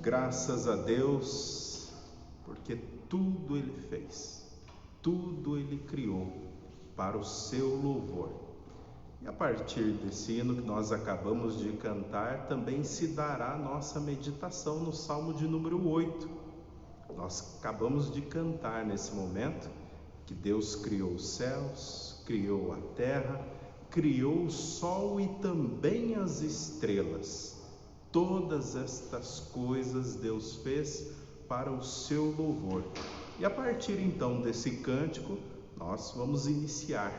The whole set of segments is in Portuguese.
graças a Deus, porque tudo Ele fez, tudo Ele criou para o seu louvor. E a partir desse hino que nós acabamos de cantar, também se dará a nossa meditação no Salmo de número 8. Nós acabamos de cantar nesse momento que Deus criou os céus, criou a terra, criou o sol e também as estrelas. Todas estas coisas Deus fez para o seu louvor. E a partir então desse cântico, nós vamos iniciar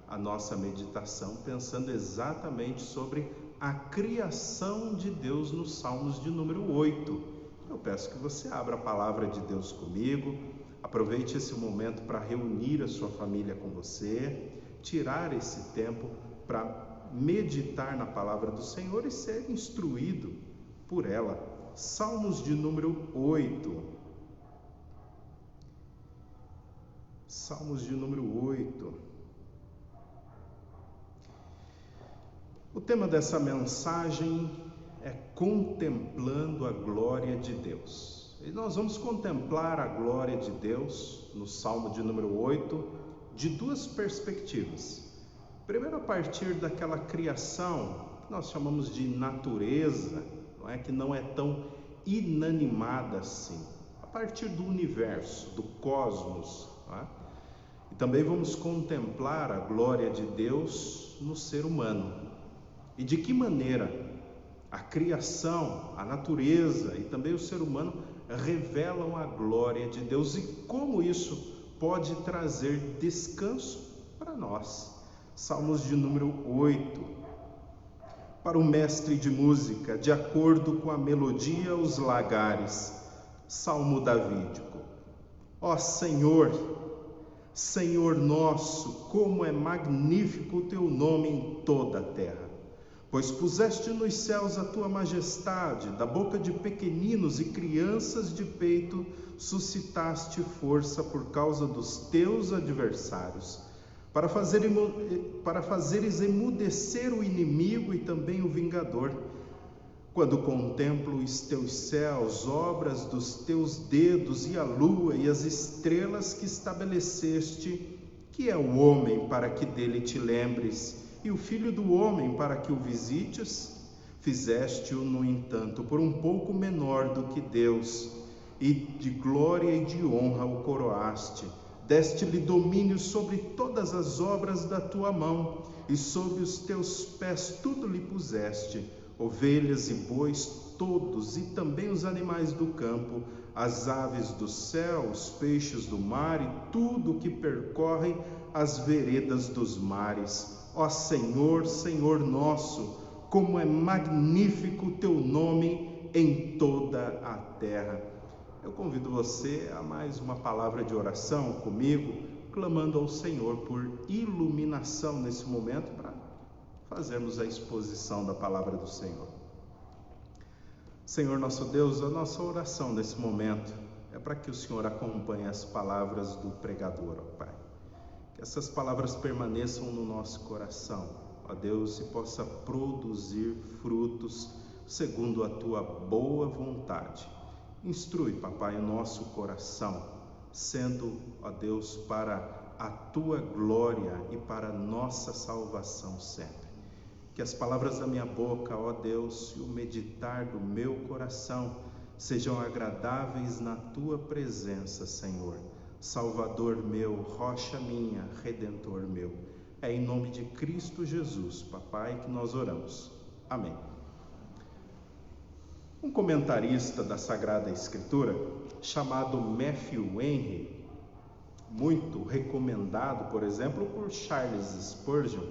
a nossa meditação pensando exatamente sobre a criação de Deus nos Salmos de número 8. Eu peço que você abra a palavra de Deus comigo, aproveite esse momento para reunir a sua família com você, tirar esse tempo para meditar na palavra do Senhor e ser instruído por ela. Salmos de número 8. Salmos de número 8. O tema dessa mensagem é contemplando a glória de Deus. E nós vamos contemplar a glória de Deus no Salmo de número 8 de duas perspectivas. Primeiro, a partir daquela criação que nós chamamos de natureza, não é? Que não é tão inanimada assim, a partir do universo, do cosmos, não é? E também vamos contemplar a glória de Deus no ser humano. E de que maneira a criação, a natureza e também o ser humano revelam a glória de Deus e como isso pode trazer descanso para nós. Salmos de número 8. Para o mestre de música, de acordo com a melodia, os lagares. Salmo davídico. Ó Senhor, Senhor nosso, como é magnífico o teu nome em toda a terra. Pois puseste nos céus a tua majestade, da boca de pequeninos e crianças de peito suscitaste força por causa dos teus adversários, para fazeres emudecer o inimigo e também o vingador. Quando contemplo os teus céus, obras dos teus dedos, e a lua e as estrelas que estabeleceste, que é o homem para que dele te lembres, e o filho do homem para que o visites? Fizeste-o, no entanto, por um pouco menor do que Deus, e de glória e de honra o coroaste. Deste-lhe domínio sobre todas as obras da tua mão, e sob os teus pés tudo lhe puseste, ovelhas e bois todos, e também os animais do campo, as aves do céu, os peixes do mar, e tudo o que percorre as veredas dos mares. Ó Senhor, Senhor nosso, como é magnífico o teu nome em toda a terra. Eu convido você a mais uma palavra de oração comigo, clamando ao Senhor por iluminação nesse momento para fazermos a exposição da palavra do Senhor. Senhor nosso Deus, a nossa oração nesse momento é para que o Senhor acompanhe as palavras do pregador, ó Pai. Que essas palavras permaneçam no nosso coração, ó Deus, e possa produzir frutos segundo a tua boa vontade. Instrui, Papai, o nosso coração, sendo, ó Deus, para a tua glória e para a nossa salvação sempre. Que as palavras da minha boca, ó Deus, e o meditar do meu coração sejam agradáveis na tua presença, Senhor. Salvador meu, rocha minha, Redentor meu. É em nome de Cristo Jesus, Papai, que nós oramos. Amém. Um comentarista da Sagrada Escritura, chamado Matthew Henry, muito recomendado, por exemplo, por Charles Spurgeon,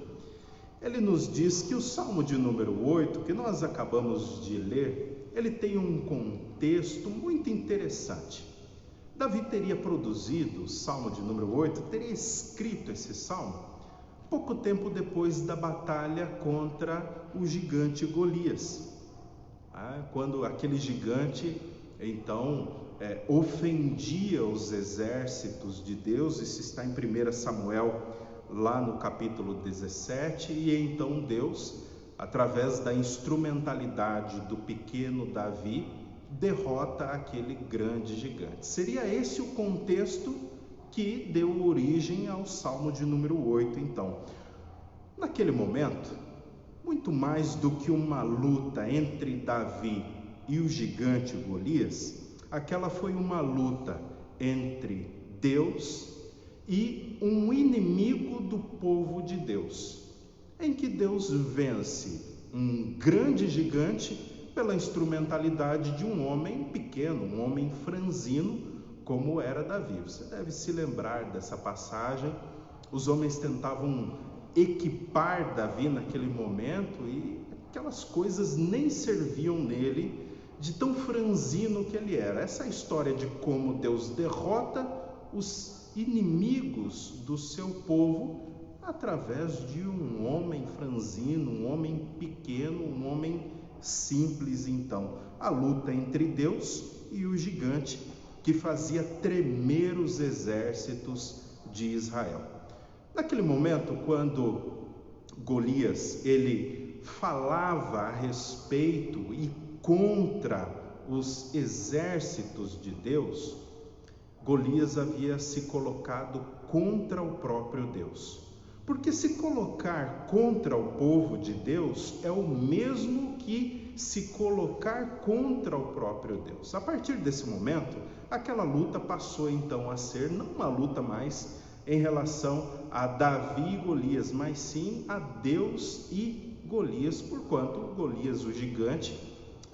ele nos diz que o Salmo de número 8, que nós acabamos de ler, ele tem um contexto muito interessante. Davi teria produzido o Salmo de número 8, teria escrito esse Salmo pouco tempo depois da batalha contra o gigante Golias. Quando aquele gigante, então, ofendia os exércitos de Deus, isso está em 1 Samuel, lá no capítulo 17, e então Deus, através da instrumentalidade do pequeno Davi, derrota aquele grande gigante. Seria esse o contexto que deu origem ao Salmo de número 8, então. Naquele momento, muito mais do que uma luta entre Davi e o gigante Golias, aquela foi uma luta entre Deus e um inimigo do povo de Deus, em que Deus vence um grande gigante pela instrumentalidade de um homem pequeno, um homem franzino, como era Davi. Você deve se lembrar dessa passagem. Os homens tentavam equipar Davi naquele momento e aquelas coisas nem serviam nele, de tão franzino que ele era. Essa é a história de como Deus derrota os inimigos do seu povo através de um homem franzino, um homem pequeno, um homem simples. Então, a luta entre Deus e o gigante que fazia tremer os exércitos de Israel. Naquele momento, quando Golias ele falava a respeito e contra os exércitos de Deus, Golias havia se colocado contra o próprio Deus. Porque se colocar contra o povo de Deus é o mesmo que se colocar contra o próprio Deus. A partir desse momento, aquela luta passou então a ser não uma luta mais em relação a Davi e Golias, mas sim a Deus e Golias, porquanto Golias, o gigante,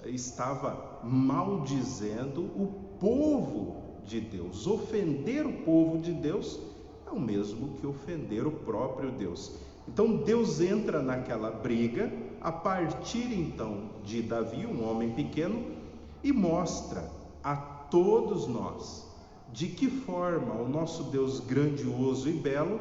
estava maldizendo o povo de Deus. Ofender o povo de Deus é o mesmo que ofender o próprio Deus. Então Deus entra naquela briga a partir então de Davi, um homem pequeno, e mostra a todos nós de que forma o nosso Deus grandioso e belo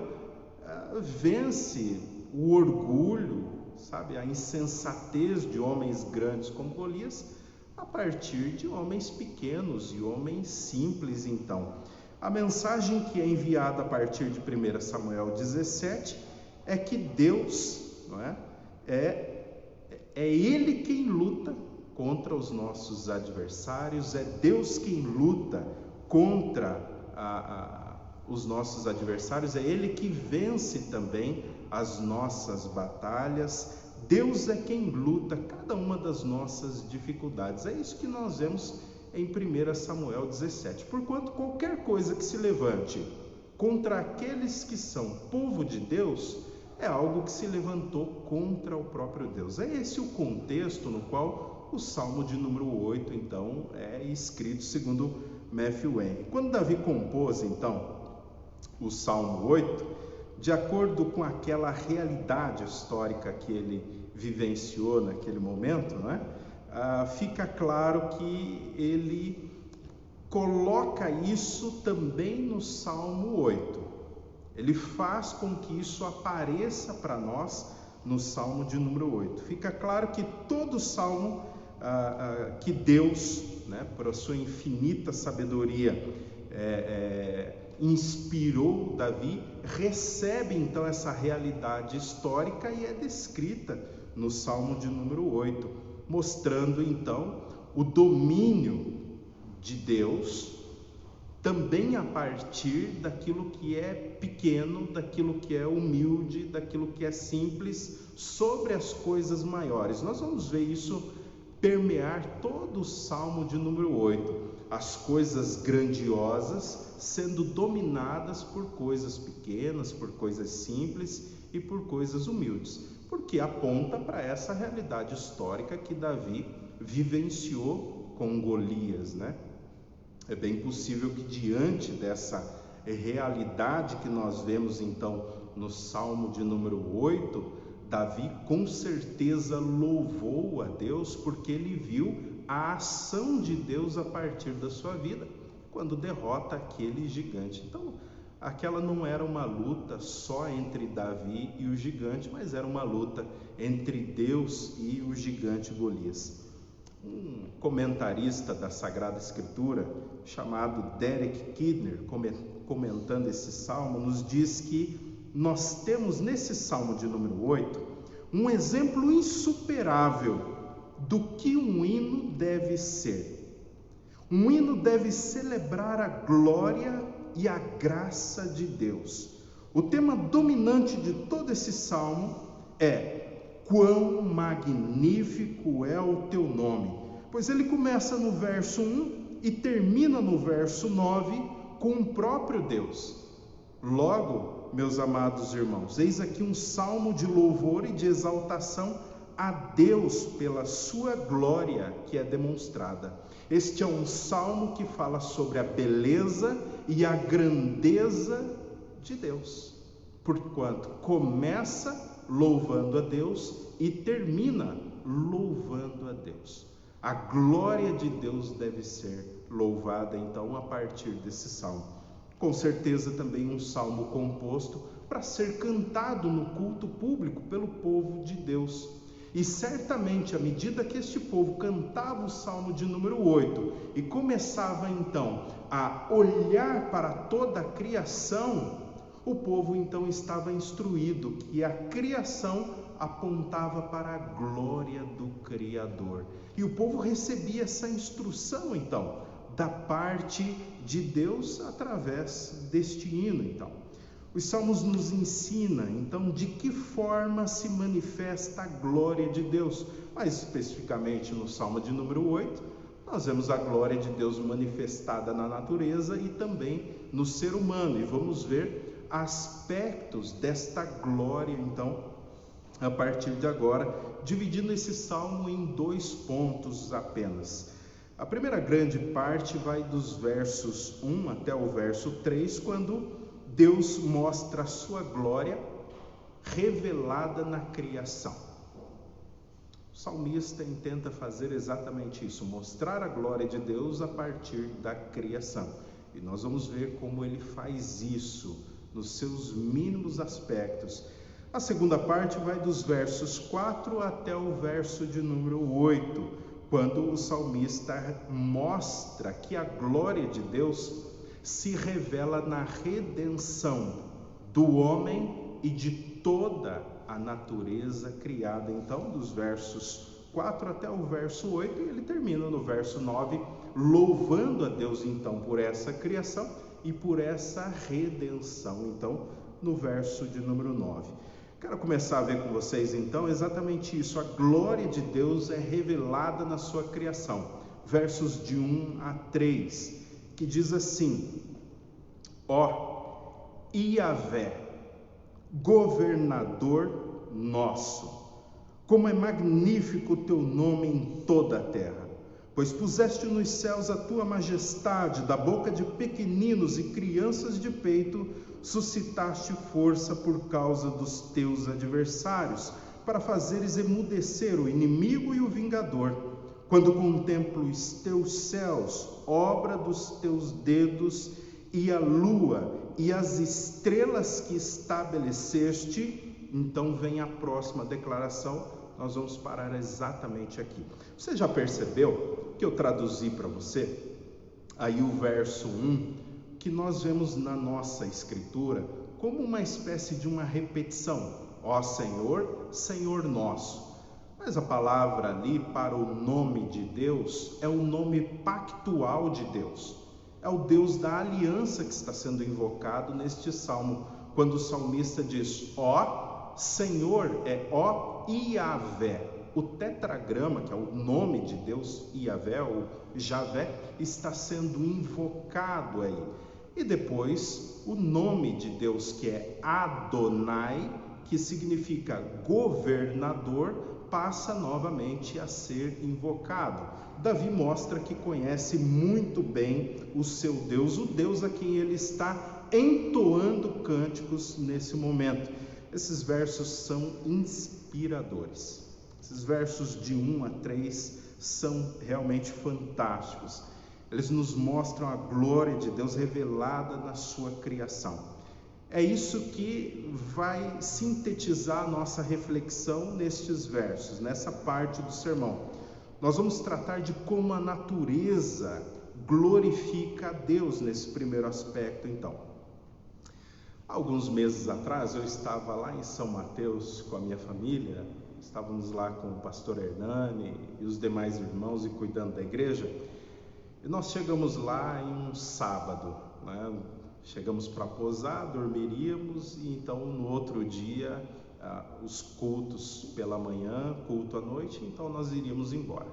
vence o orgulho, sabe, a insensatez de homens grandes como Golias, a partir de homens pequenos e homens simples. Então, a mensagem que é enviada a partir de 1 Samuel 17 é que Deus, não é Ele quem luta contra os nossos adversários, é Deus quem luta contra os nossos adversários, é Ele que vence também as nossas batalhas. Deus é quem luta cada uma das nossas dificuldades. É isso que nós vemos em 1 Samuel 17. Porquanto qualquer coisa que se levante contra aqueles que são povo de Deus, é algo que se levantou contra o próprio Deus. É esse o contexto no qual o Salmo de número 8, então, é escrito segundo Matthew Henry. Quando Davi compôs, então, o Salmo 8, de acordo com aquela realidade histórica que ele vivenciou naquele momento, fica claro que ele coloca isso também no Salmo 8. Ele faz com que isso apareça para nós no Salmo de número 8. Fica claro que todo salmo que Deus, por a sua infinita sabedoria, inspirou Davi, recebe então essa realidade histórica e é descrita no Salmo de número 8, mostrando então o domínio de Deus também a partir daquilo que é pequeno, daquilo que é humilde, daquilo que é simples, sobre as coisas maiores. Nós vamos ver isso permear todo o Salmo de número 8, as coisas grandiosas sendo dominadas por coisas pequenas, por coisas simples e por coisas humildes, porque aponta para essa realidade histórica que Davi vivenciou com Golias, É bem possível que diante dessa realidade que nós vemos então no Salmo de número 8, Davi com certeza louvou a Deus, porque ele viu a ação de Deus a partir da sua vida, quando derrota aquele gigante. Então, aquela não era uma luta só entre Davi e o gigante, mas era uma luta entre Deus e o gigante Golias. Um comentarista da Sagrada Escritura, chamado Derek Kidner, comentando esse salmo, nos diz que nós temos nesse salmo de número 8 um exemplo insuperável do que um hino deve ser. Um hino deve celebrar a glória e a graça de Deus. O tema dominante de todo esse salmo é: quão magnífico é o teu nome. Pois ele começa no verso 1 e termina no verso 9 com o próprio Deus. Logo, meus amados irmãos, eis aqui um salmo de louvor e de exaltação a Deus pela sua glória que é demonstrada. Este é um salmo que fala sobre a beleza e a grandeza de Deus, porquanto começa louvando a Deus e termina louvando a Deus. A glória de Deus deve ser louvada então a partir desse salmo. Com certeza também um salmo composto para ser cantado no culto público pelo povo de Deus. E certamente, à medida que este povo cantava o salmo de número 8 e começava então a olhar para toda a criação, o povo então estava instruído que a criação apontava para a glória do Criador. E o povo recebia essa instrução então da parte de Deus através deste hino então. Os salmos nos ensinam, então, de que forma se manifesta a glória de Deus. Mais especificamente no salmo de número 8, nós vemos a glória de Deus manifestada na natureza e também no ser humano. E vamos ver aspectos desta glória, então, a partir de agora, dividindo esse salmo em 2 pontos apenas. A primeira grande parte vai dos versos 1 até o verso 3, quando Deus mostra a sua glória revelada na criação. O salmista tenta fazer exatamente isso, mostrar a glória de Deus a partir da criação. E nós vamos ver como ele faz isso nos seus mínimos aspectos. A segunda parte vai dos versos 4 até o verso de número 8, quando o salmista mostra que a glória de Deus se revela na redenção do homem e de toda a natureza criada. Então, dos versos 4 até o verso 8, e ele termina no verso 9, louvando a Deus então por essa criação e por essa redenção. Então, no verso de número 9. Quero começar a ver com vocês então exatamente isso. A glória de Deus é revelada na sua criação. Versos de 1 a 3. Que diz assim: ó Yahvé, governador nosso, como é magnífico o teu nome em toda a terra, pois puseste nos céus a tua majestade, da boca de pequeninos e crianças de peito suscitaste força por causa dos teus adversários, para fazeres emudecer o inimigo e o vingador. Quando contemplo os teus céus, obra dos teus dedos, e a lua e as estrelas que estabeleceste, então vem a próxima declaração. Nós vamos parar exatamente aqui. Você já percebeu que eu traduzi para você aí o verso 1, que nós vemos na nossa escritura como uma espécie de uma repetição: ó Senhor, Senhor nosso. Mas a palavra ali para o nome de Deus é o nome pactual de Deus. É o Deus da aliança que está sendo invocado neste salmo, quando o salmista diz: ó Senhor, é ó Yahvé. O tetragrama, que é o nome de Deus, Yahvé ou Javé, está sendo invocado aí. E depois o nome de Deus, que é Adonai, que significa governador, passa novamente a ser invocado. Davi mostra que conhece muito bem o seu Deus, o Deus a quem ele está entoando cânticos nesse momento. Esses versos são inspiradores. Esses versos de 1 a 3 são realmente fantásticos. Eles nos mostram a glória de Deus revelada na sua criação. É isso que vai sintetizar a nossa reflexão nestes versos, nessa parte do sermão. Nós vamos tratar de como a natureza glorifica a Deus nesse primeiro aspecto, então. Alguns meses atrás eu estava lá em São Mateus com a minha família, estávamos lá com o pastor Hernani e os demais irmãos e cuidando da igreja. E nós chegamos lá em um sábado, né? Chegamos para posar, dormiríamos e então no outro dia os cultos pela manhã, culto à noite, então nós iríamos embora.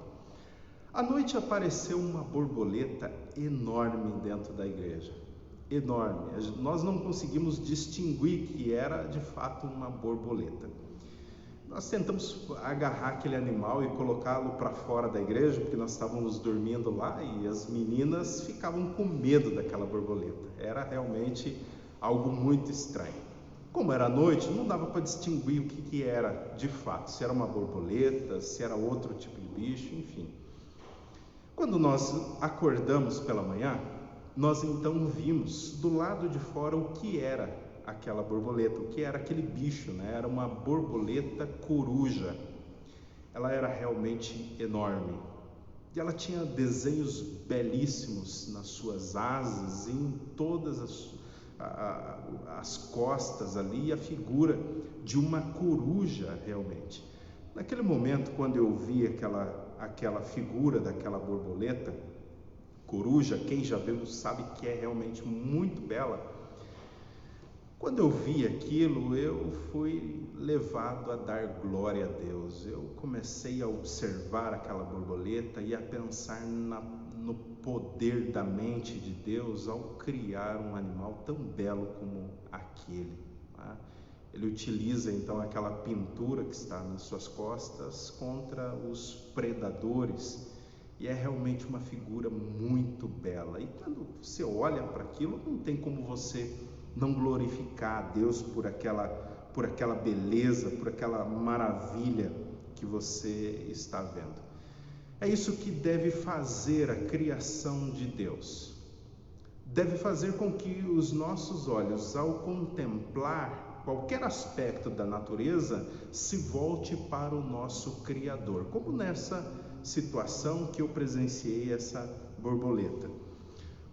À noite apareceu uma borboleta enorme dentro da igreja, enorme. Nós não conseguimos distinguir que era de fato uma borboleta. Nós tentamos agarrar aquele animal e colocá-lo para fora da igreja, porque nós estávamos dormindo lá e as meninas ficavam com medo daquela borboleta. Era realmente algo muito estranho. Como era noite, não dava para distinguir o que era de fato, se era uma borboleta, se era outro tipo de bicho, enfim. Quando nós acordamos pela manhã, nós então vimos do lado de fora o que era aquela borboleta, o que era aquele bicho, né? Era uma borboleta coruja. Ela era realmente enorme e ela tinha desenhos belíssimos nas suas asas e em todas as costas ali, a figura de uma coruja realmente. Naquele momento, quando eu vi aquela figura daquela borboleta coruja, quem já viu sabe que é realmente muito bela. Quando eu vi aquilo, eu fui levado a dar glória a Deus. Eu comecei a observar aquela borboleta e a pensar no poder da mente de Deus ao criar um animal tão belo como aquele. Tá? Ele utiliza então aquela pintura que está nas suas costas contra os predadores e é realmente uma figura muito bela. E quando você olha para aquilo, não tem como você não glorificar a Deus por aquela beleza, por aquela maravilha que você está vendo. É isso que deve fazer a criação de Deus. Deve fazer com que os nossos olhos, ao contemplar qualquer aspecto da natureza, se volte para o nosso Criador, como nessa situação que eu presenciei essa borboleta.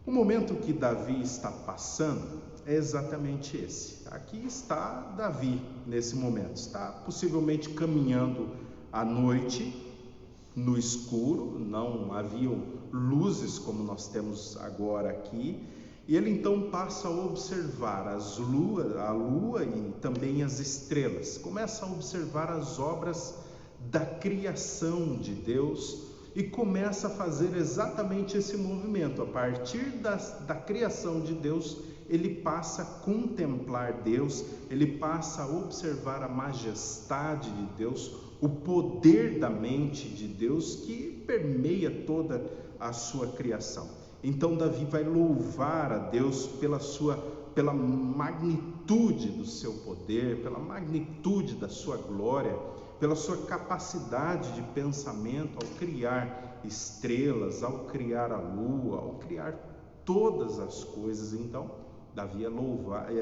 O momento que Davi está passando é exatamente esse. Aqui está Davi nesse momento, está possivelmente caminhando à noite, no escuro, não haviam luzes como nós temos agora aqui, e ele então passa a observar a lua e também as estrelas, começa a observar as obras da criação de Deus e começa a fazer exatamente esse movimento. A partir da criação de Deus, ele passa a contemplar Deus, ele passa a observar a majestade de Deus, o poder da mente de Deus que permeia toda a sua criação. Então Davi vai louvar a Deus pela magnitude do seu poder, pela magnitude da sua glória, pela sua capacidade de pensamento ao criar estrelas, ao criar a lua, ao criar todas as coisas. Então Davi é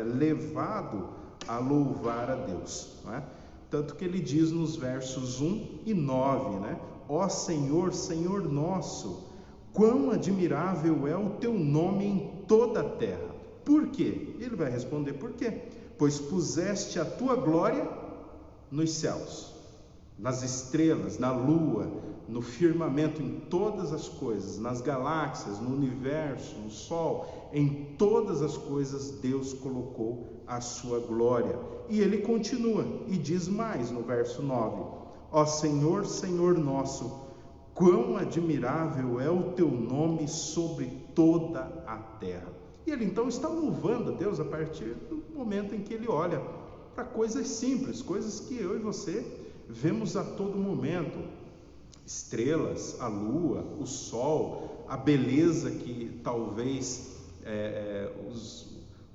levado a louvar a Deus, não é? Tanto que ele diz nos versos 1 e 9, né? Ó Senhor, Senhor nosso, quão admirável é o teu nome em toda a terra. Por quê? Ele vai responder por quê? Pois puseste a tua glória nos céus, nas estrelas, na lua, no firmamento, em todas as coisas, nas galáxias, no universo, no sol, em todas as coisas Deus colocou a sua glória. E ele continua e diz mais no verso 9: ó Senhor, Senhor nosso, quão admirável é o teu nome sobre toda a terra. E ele então está louvando a Deus a partir do momento em que ele olha para coisas simples, coisas que eu e você vemos a todo momento. Estrelas, a lua, o sol, a beleza que talvez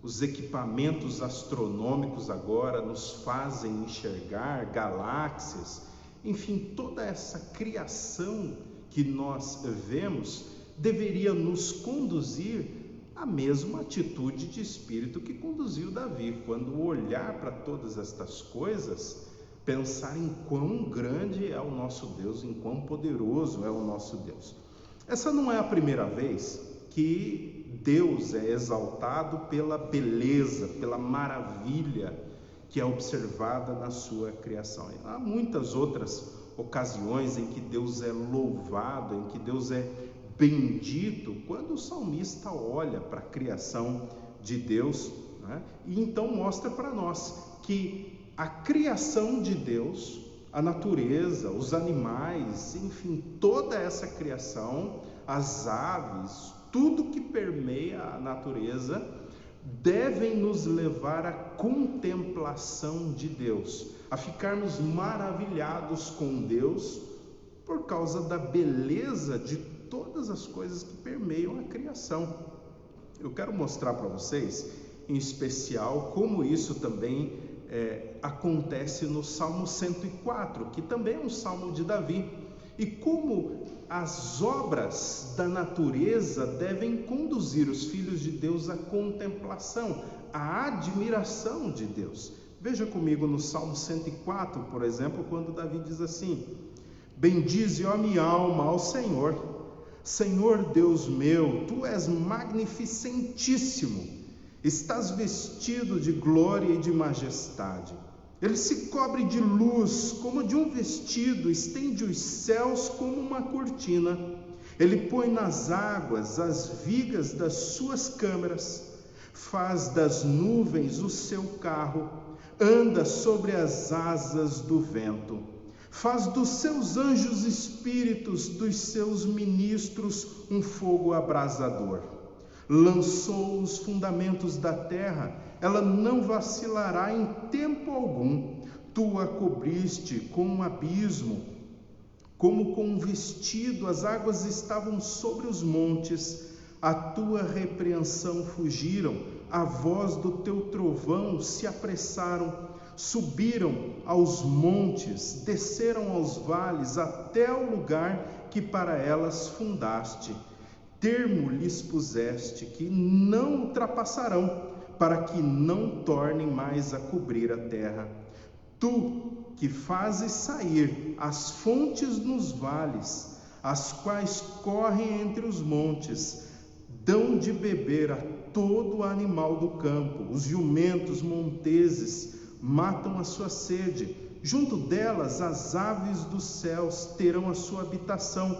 os equipamentos astronômicos agora nos fazem enxergar, galáxias, enfim, toda essa criação que nós vemos deveria nos conduzir à mesma atitude de espírito que conduziu Davi, quando olhar para todas estas coisas, pensar em quão grande é o nosso Deus, em quão poderoso é o nosso Deus. Essa não é a primeira vez que Deus é exaltado pela beleza, pela maravilha que é observada na sua criação. Há muitas outras ocasiões em que Deus é louvado, em que Deus é bendito quando o salmista olha para a criação de Deus, né? E então mostra para nós que a criação de Deus, a natureza, os animais, enfim, toda essa criação, as aves, tudo que permeia a natureza, devem nos levar à contemplação de Deus, a ficarmos maravilhados com Deus por causa da beleza de todas as coisas que permeiam a criação. Eu quero mostrar para vocês, em especial, como isso também acontece no Salmo 104, que também é um salmo de Davi, e como as obras da natureza devem conduzir os filhos de Deus à contemplação, à admiração de Deus. Veja comigo no Salmo 104, por exemplo, quando Davi diz assim: bendize, ó minha alma, ao Senhor. Senhor Deus meu, tu és magnificentíssimo, estás vestido de glória e de majestade. Ele se cobre de luz como de um vestido, estende os céus como uma cortina. Ele põe nas águas as vigas das suas câmaras, faz das nuvens o seu carro, anda sobre as asas do vento. Faz dos seus anjos espíritos, dos seus ministros, um fogo abrasador. Lançou os fundamentos da terra, ela não vacilará em tempo algum. Tu a cobriste com um abismo, como com um vestido, as águas estavam sobre os montes. A tua repreensão fugiram, a voz do teu trovão se apressaram. Subiram aos montes, desceram aos vales, até o lugar que para elas fundaste. Termo lhes puseste, que não ultrapassarão, para que não tornem mais a cobrir a terra. Tu que fazes sair as fontes nos vales, as quais correm entre os montes, dão de beber a todo animal do campo. Os jumentos monteses matam a sua sede. Junto delas as aves dos céus terão a sua habitação,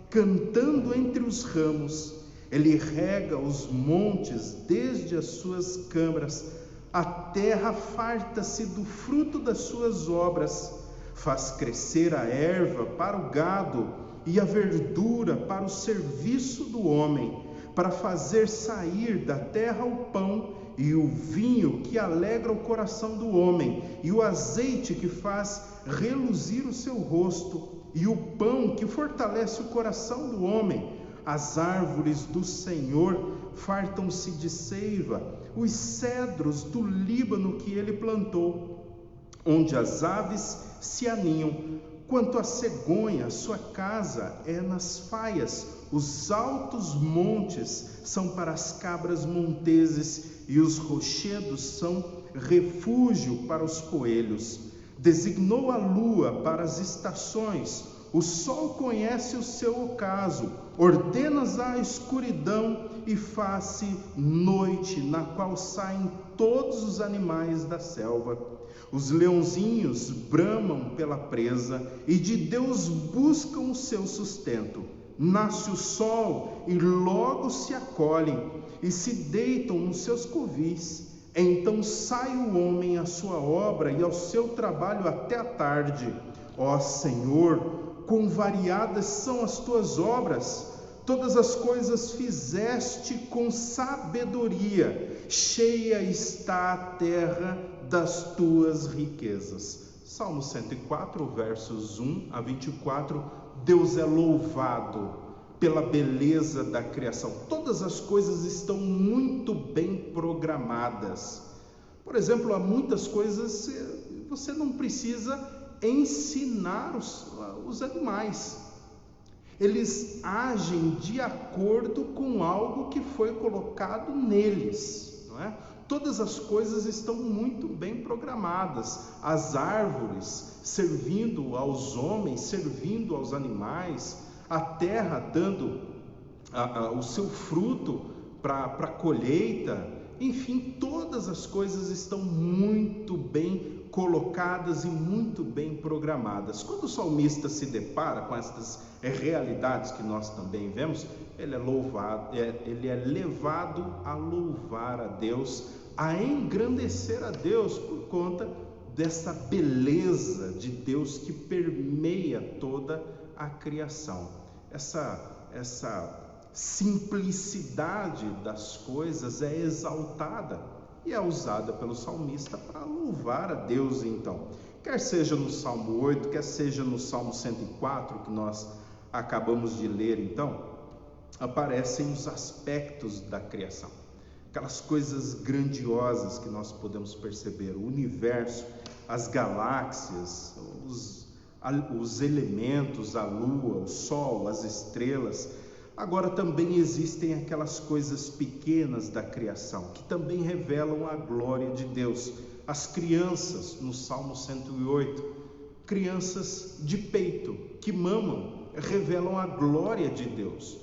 cantando entre os ramos. Ele rega os montes desde as suas câmaras. A terra farta-se do fruto das suas obras. Faz crescer a erva para o gado e a verdura para o serviço do homem, para fazer sair da terra o pão e o vinho que alegra o coração do homem, e o azeite que faz reluzir o seu rosto, e o pão que fortalece o coração do homem. As árvores do Senhor fartam-se de seiva, os cedros do Líbano que ele plantou, onde as aves se aninham. Quanto à cegonha, sua casa é nas faias. Os altos montes são para as cabras monteses, e os rochedos são refúgio para os coelhos. Designou a lua para as estações, o sol conhece o seu ocaso. Ordenas a escuridão e faz-se noite, na qual saem todos os animais da selva. Os leãozinhos bramam pela presa, e de Deus buscam o seu sustento. Nasce o sol e logo se acolhem, e se deitam nos seus covis. Então sai o homem à sua obra e ao seu trabalho até a tarde. Ó Senhor, quão variadas são as tuas obras! Todas as coisas fizeste com sabedoria, cheia está a terra das tuas riquezas. Salmo 104, versos 1 a 24. Deus é louvado pela beleza da criação. Todas as coisas estão muito bem programadas. Por exemplo, há muitas coisas você não precisa ensinar os animais. Eles agem de acordo com algo que foi colocado neles, não é? Todas as coisas estão muito bem programadas. As árvores servindo aos homens, servindo aos animais, a terra dando o seu fruto para a colheita. Enfim, todas as coisas estão muito bem colocadas e muito bem programadas. Quando o salmista se depara com estas realidades que nós também vemos, ele é levado a louvar a Deus, a engrandecer a Deus por conta dessa beleza de Deus que permeia toda a criação. Essa simplicidade das coisas é exaltada e é usada pelo salmista para louvar a Deus. Então, quer seja no Salmo 8, quer seja no Salmo 104, que nós acabamos de ler, então, aparecem os aspectos da criação, aquelas coisas grandiosas que nós podemos perceber, o universo, as galáxias, os elementos, a lua, o sol, as estrelas. Agora também existem aquelas coisas pequenas da criação, que também revelam a glória de Deus. As crianças, no Salmo 108, crianças de peito, que mamam, revelam a glória de Deus.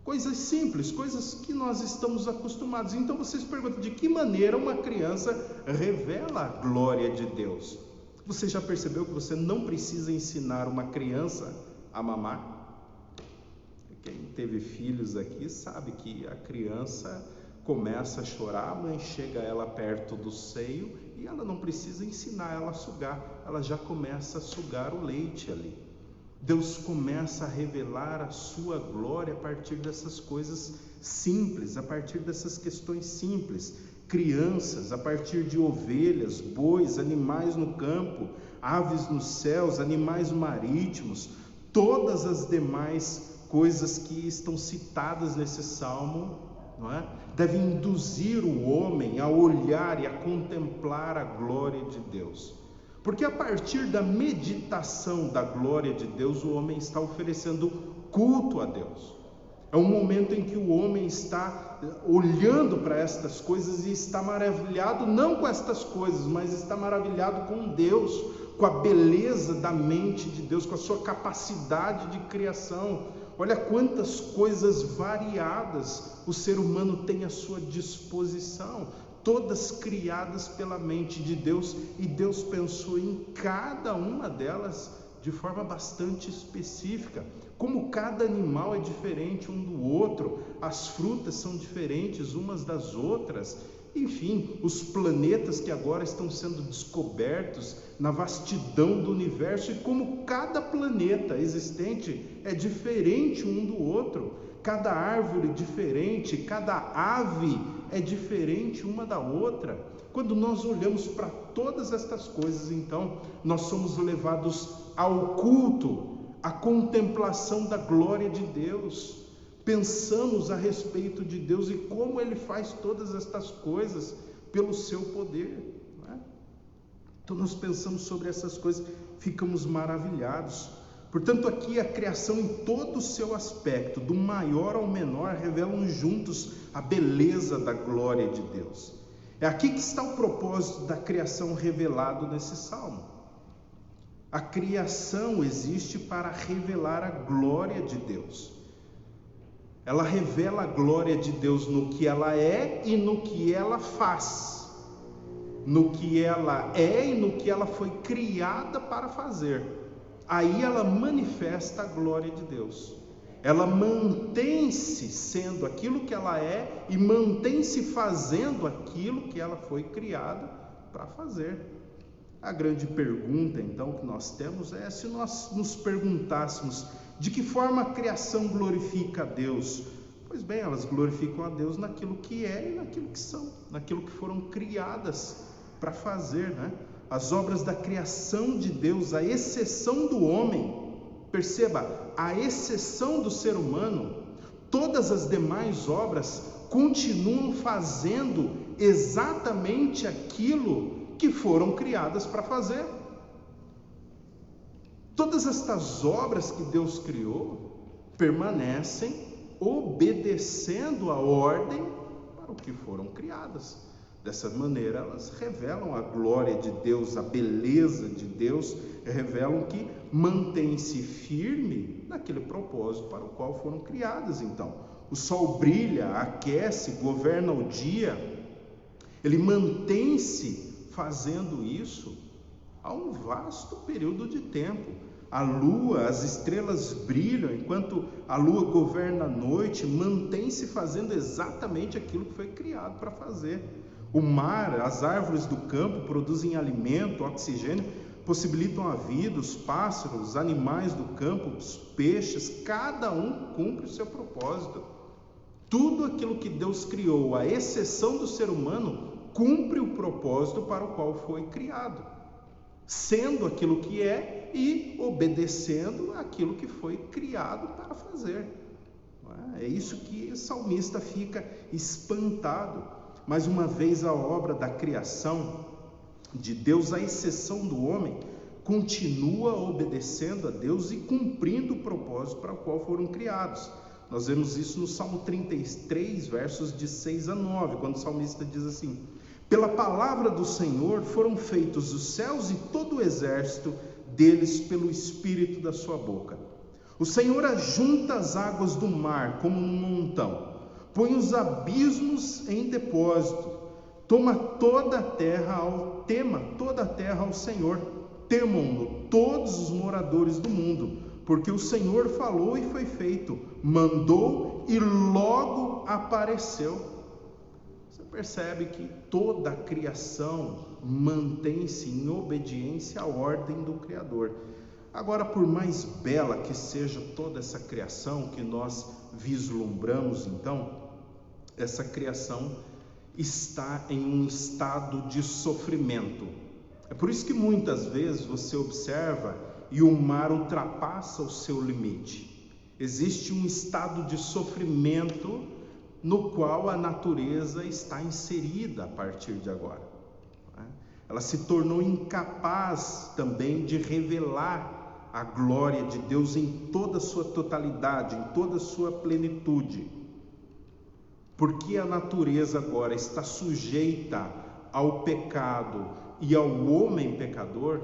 Coisas simples, coisas que nós estamos acostumados. Então vocês perguntam, de que maneira uma criança revela a glória de Deus? Você já percebeu que você não precisa ensinar uma criança a mamar? Quem teve filhos aqui sabe que a criança começa a chorar, a mãe chega ela perto do seio e ela não precisa ensinar ela a sugar, ela já começa a sugar o leite ali. Deus começa a revelar a sua glória a partir dessas coisas simples, a partir dessas questões simples. Crianças, a partir de ovelhas, bois, animais no campo, aves nos céus, animais marítimos, todas as demais coisas que estão citadas nesse salmo, não é? Devem induzir o homem a olhar e a contemplar a glória de Deus. Porque a partir da meditação da glória de Deus, o homem está oferecendo culto a Deus. É um momento em que o homem está olhando para estas coisas e está maravilhado, não com estas coisas, mas está maravilhado com Deus, com a beleza da mente de Deus, com a sua capacidade de criação. Olha quantas coisas variadas o ser humano tem à sua disposição, todas criadas pela mente de Deus, e Deus pensou em cada uma delas de forma bastante específica. Como cada animal é diferente um do outro, as frutas são diferentes umas das outras, enfim, os planetas que agora estão sendo descobertos na vastidão do universo, e como cada planeta existente é diferente um do outro, cada árvore diferente, cada ave é diferente uma da outra. Quando nós olhamos para todas estas coisas, então, nós somos levados ao culto, à contemplação da glória de Deus. Pensamos a respeito de Deus e como Ele faz todas estas coisas pelo seu poder, não é? Então nós pensamos sobre essas coisas, ficamos maravilhados. Portanto, aqui a criação em todo o seu aspecto, do maior ao menor, revelam juntos a beleza da glória de Deus. É aqui que está o propósito da criação revelado nesse salmo. A criação existe para revelar a glória de Deus. Ela revela a glória de Deus no que ela é e no que ela faz, no que ela é e no que ela foi criada para fazer. Aí ela manifesta a glória de Deus. Ela mantém-se sendo aquilo que ela é e mantém-se fazendo aquilo que ela foi criada para fazer. A grande pergunta, então, que nós temos é: se nós nos perguntássemos de que forma a criação glorifica a Deus? Pois bem, elas glorificam a Deus naquilo que é e naquilo que são, naquilo que foram criadas para fazer, né? As obras da criação de Deus, à exceção do homem, perceba, à exceção do ser humano, todas as demais obras continuam fazendo exatamente aquilo que foram criadas para fazer. Todas estas obras que Deus criou permanecem obedecendo a ordem para o que foram criadas. Dessa maneira, elas revelam a glória de Deus, a beleza de Deus, revelam que mantém-se firme naquele propósito para o qual foram criadas. Então, o sol brilha, aquece, governa o dia, ele mantém-se fazendo isso há um vasto período de tempo. A lua, as estrelas brilham, enquanto a lua governa a noite, mantém-se fazendo exatamente aquilo que foi criado para fazer. O mar, as árvores do campo produzem alimento, oxigênio, possibilitam a vida, os pássaros, os animais do campo, os peixes, cada um cumpre o seu propósito. Tudo aquilo que Deus criou, à exceção do ser humano, cumpre o propósito para o qual foi criado, sendo aquilo que é e obedecendo aquilo que foi criado para fazer. É isso que o salmista fica espantado. Mais uma vez, a obra da criação de Deus, à exceção do homem, continua obedecendo a Deus e cumprindo o propósito para o qual foram criados. Nós vemos isso no Salmo 33, versos de 6 a 9, quando o salmista diz assim: pela palavra do Senhor foram feitos os céus e todo o exército deles pelo espírito da sua boca. O Senhor ajunta as águas do mar como num montão, põe os abismos em depósito, tema toda a terra ao Senhor, temam-no todos os moradores do mundo, porque o Senhor falou e foi feito, mandou e logo apareceu. Você percebe que toda a criação mantém-se em obediência à ordem do Criador. Agora, por mais bela que seja toda essa criação que nós vislumbramos, então, essa criação está em um estado de sofrimento. É por isso que muitas vezes você observa e o mar ultrapassa o seu limite. Existe um estado de sofrimento no qual a natureza está inserida a partir de agora. Ela se tornou incapaz também de revelar a glória de Deus em toda a sua totalidade, em toda a sua plenitude. Porque a natureza agora está sujeita ao pecado e ao homem pecador,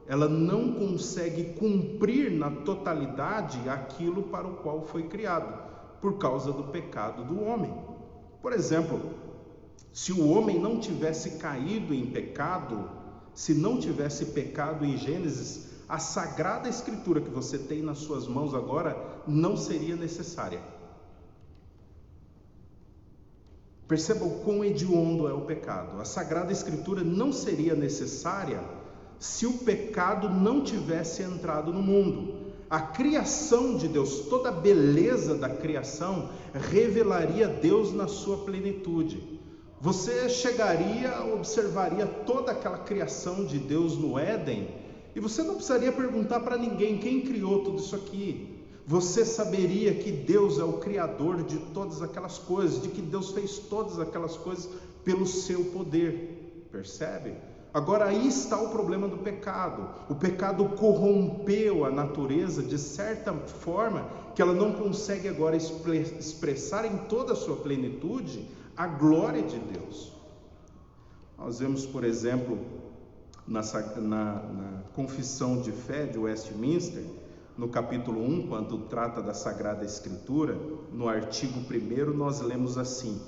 ela não consegue cumprir na totalidade aquilo para o qual foi criado, por causa do pecado do homem. Por exemplo, se o homem não tivesse caído em pecado, se não tivesse pecado em Gênesis, a Sagrada Escritura que você tem nas suas mãos agora não seria necessária. Perceba o quão hediondo é o pecado. A Sagrada Escritura não seria necessária se o pecado não tivesse entrado no mundo. A criação de Deus, toda a beleza da criação, revelaria Deus na sua plenitude. Você chegaria, observaria toda aquela criação de Deus no Éden, e você não precisaria perguntar para ninguém quem criou tudo isso aqui. Você saberia que Deus é o Criador de todas aquelas coisas, de que Deus fez todas aquelas coisas pelo seu poder. Percebe? Agora aí está o problema do pecado. O pecado corrompeu a natureza de certa forma que ela não consegue agora expressar em toda a sua plenitude a glória de Deus. Nós vemos, por exemplo, na Confissão de Fé de Westminster, no capítulo 1, quando trata da Sagrada Escritura, no artigo 1, nós lemos assim: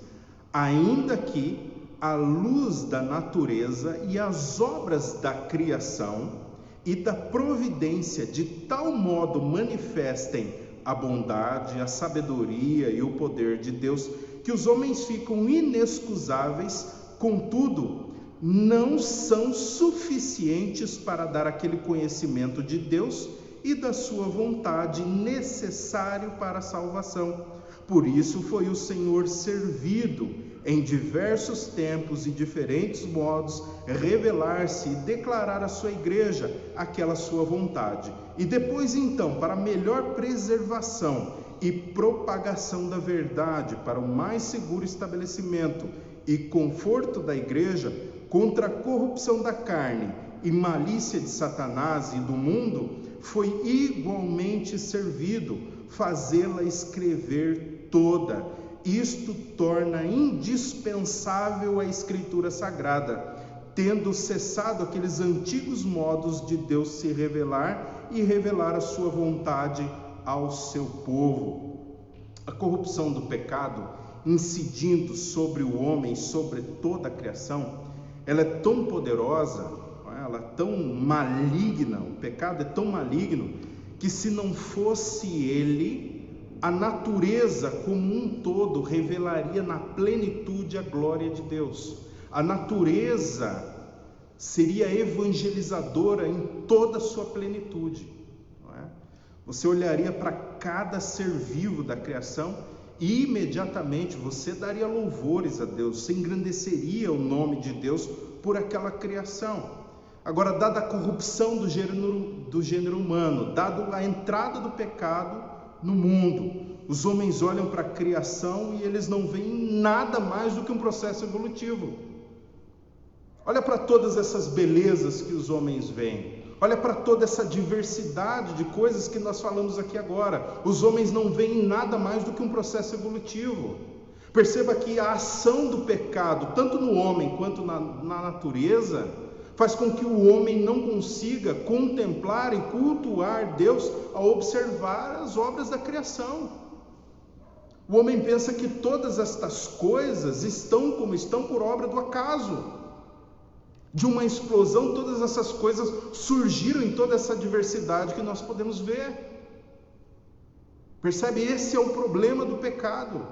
ainda que a luz da natureza e as obras da criação e da providência de tal modo manifestem a bondade, a sabedoria e o poder de Deus, que os homens ficam inexcusáveis, contudo, não são suficientes para dar aquele conhecimento de Deus e da sua vontade necessário para a salvação. Por isso foi o Senhor servido em diversos tempos e diferentes modos revelar-se e declarar à sua igreja aquela sua vontade. E depois então, para melhor preservação e propagação da verdade, para o mais seguro estabelecimento e conforto da igreja, contra a corrupção da carne e malícia de Satanás e do mundo, foi igualmente servido fazê-la escrever toda. Isto torna indispensável a Escritura Sagrada, tendo cessado aqueles antigos modos de Deus se revelar e revelar a sua vontade ao seu povo. A corrupção do pecado, incidindo sobre o homem, sobre toda a criação, ela é tão poderosa, ela é tão maligna, o pecado é tão maligno, que se não fosse ele, a natureza como um todo revelaria na plenitude a glória de Deus. A natureza seria evangelizadora em toda a sua plenitude. Não é? Você olharia para cada ser vivo da criação e imediatamente você daria louvores a Deus, você engrandeceria o nome de Deus por aquela criação. Agora, dada a corrupção do gênero humano, dado a entrada do pecado no mundo, os homens olham para a criação e eles não veem nada mais do que um processo evolutivo. Olha para todas essas belezas que os homens veem. Olha para toda essa diversidade de coisas que nós falamos aqui agora. Os homens não veem nada mais do que um processo evolutivo. Perceba que a ação do pecado, tanto no homem quanto na natureza, faz com que o homem não consiga contemplar e cultuar Deus ao observar as obras da criação. O homem pensa que todas estas coisas estão como estão por obra do acaso. De uma explosão, todas essas coisas surgiram em toda essa diversidade que nós podemos ver. Percebe? Esse é o problema do pecado.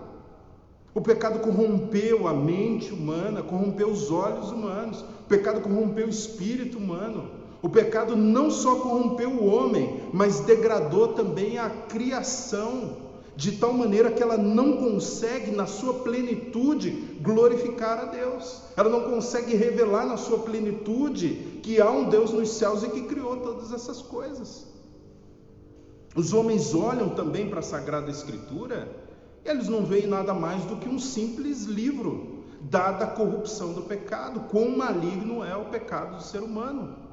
O pecado corrompeu a mente humana, corrompeu os olhos humanos. O pecado corrompeu o espírito humano. O pecado não só corrompeu o homem, mas degradou também a criação, de tal maneira que ela não consegue, na sua plenitude, glorificar a Deus. Ela não consegue revelar na sua plenitude que há um Deus nos céus e que criou todas essas coisas. Os homens olham também para a Sagrada Escritura e eles não veem nada mais do que um simples livro, dada a corrupção do pecado. Quão maligno é o pecado do ser humano.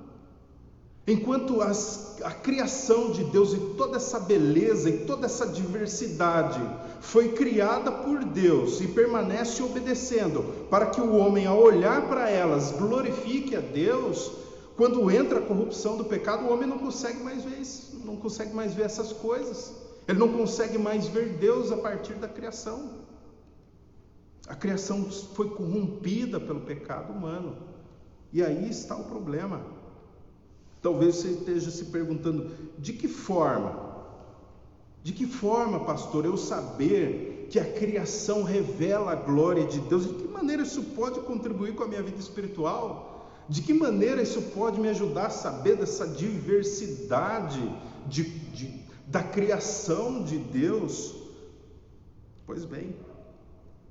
Enquanto a criação de Deus e toda essa beleza e toda essa diversidade foi criada por Deus e permanece obedecendo, para que o homem, ao olhar para elas, glorifique a Deus, quando entra a corrupção do pecado, o homem não consegue mais ver isso, não consegue mais ver essas coisas, ele não consegue mais ver Deus a partir da criação. A criação foi corrompida pelo pecado humano, e aí está o problema. Talvez você esteja se perguntando, de que forma, pastor, eu saber que a criação revela a glória de Deus? De que maneira isso pode contribuir com a minha vida espiritual? De que maneira isso pode me ajudar a saber dessa diversidade da criação de Deus? Pois bem,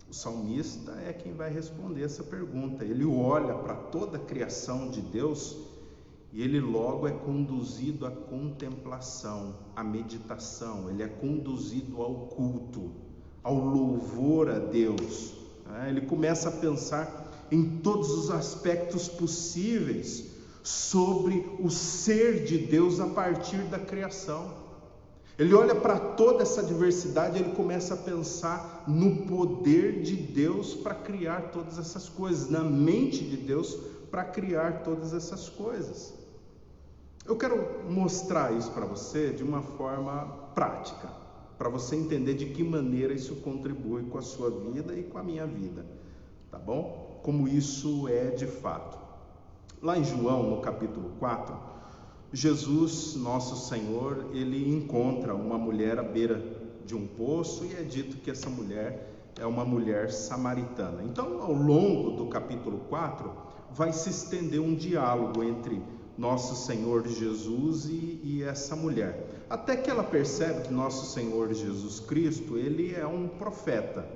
o salmista é quem vai responder essa pergunta. Ele olha para toda a criação de Deus e ele logo é conduzido à contemplação, à meditação, ele é conduzido ao culto, ao louvor a Deus. Ele começa a pensar em todos os aspectos possíveis sobre o ser de Deus a partir da criação. Ele olha para toda essa diversidade, ele começa a pensar no poder de Deus para criar todas essas coisas, na mente de Deus para criar todas essas coisas. Eu quero mostrar isso para você de uma forma prática, para você entender de que maneira isso contribui com a sua vida e com a minha vida, tá bom? Como isso é de fato. Lá em João, no capítulo 4, Jesus, nosso Senhor, ele encontra uma mulher à beira de um poço e é dito que essa mulher é uma mulher samaritana. Então, ao longo do capítulo 4, vai se estender um diálogo entre nosso Senhor Jesus e essa mulher, até que ela percebe que nosso Senhor Jesus Cristo, ele é um profeta,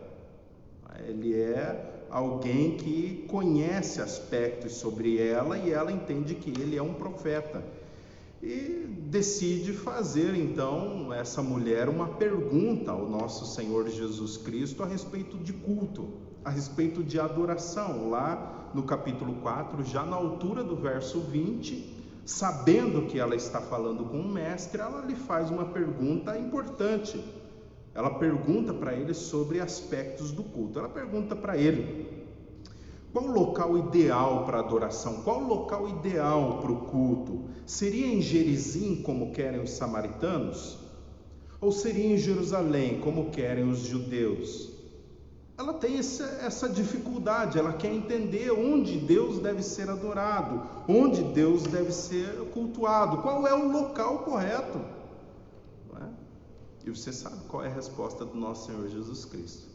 ele é alguém que conhece aspectos sobre ela e ela entende que ele é um profeta e decide fazer então essa mulher uma pergunta ao nosso Senhor Jesus Cristo a respeito de culto, a respeito de adoração. Lá no capítulo 4, já na altura do verso 20, sabendo que ela está falando com um mestre, ela lhe faz uma pergunta importante. Ela pergunta para ele sobre aspectos do culto. Ela pergunta para ele: qual o local ideal para adoração? Qual o local ideal para o culto? Seria em Gerizim, como querem os samaritanos? Ou seria em Jerusalém, como querem os judeus? ela tem essa dificuldade, ela quer entender onde Deus deve ser adorado, onde Deus deve ser cultuado, qual é o local correto. Não é? E você sabe qual é a resposta do nosso Senhor Jesus Cristo: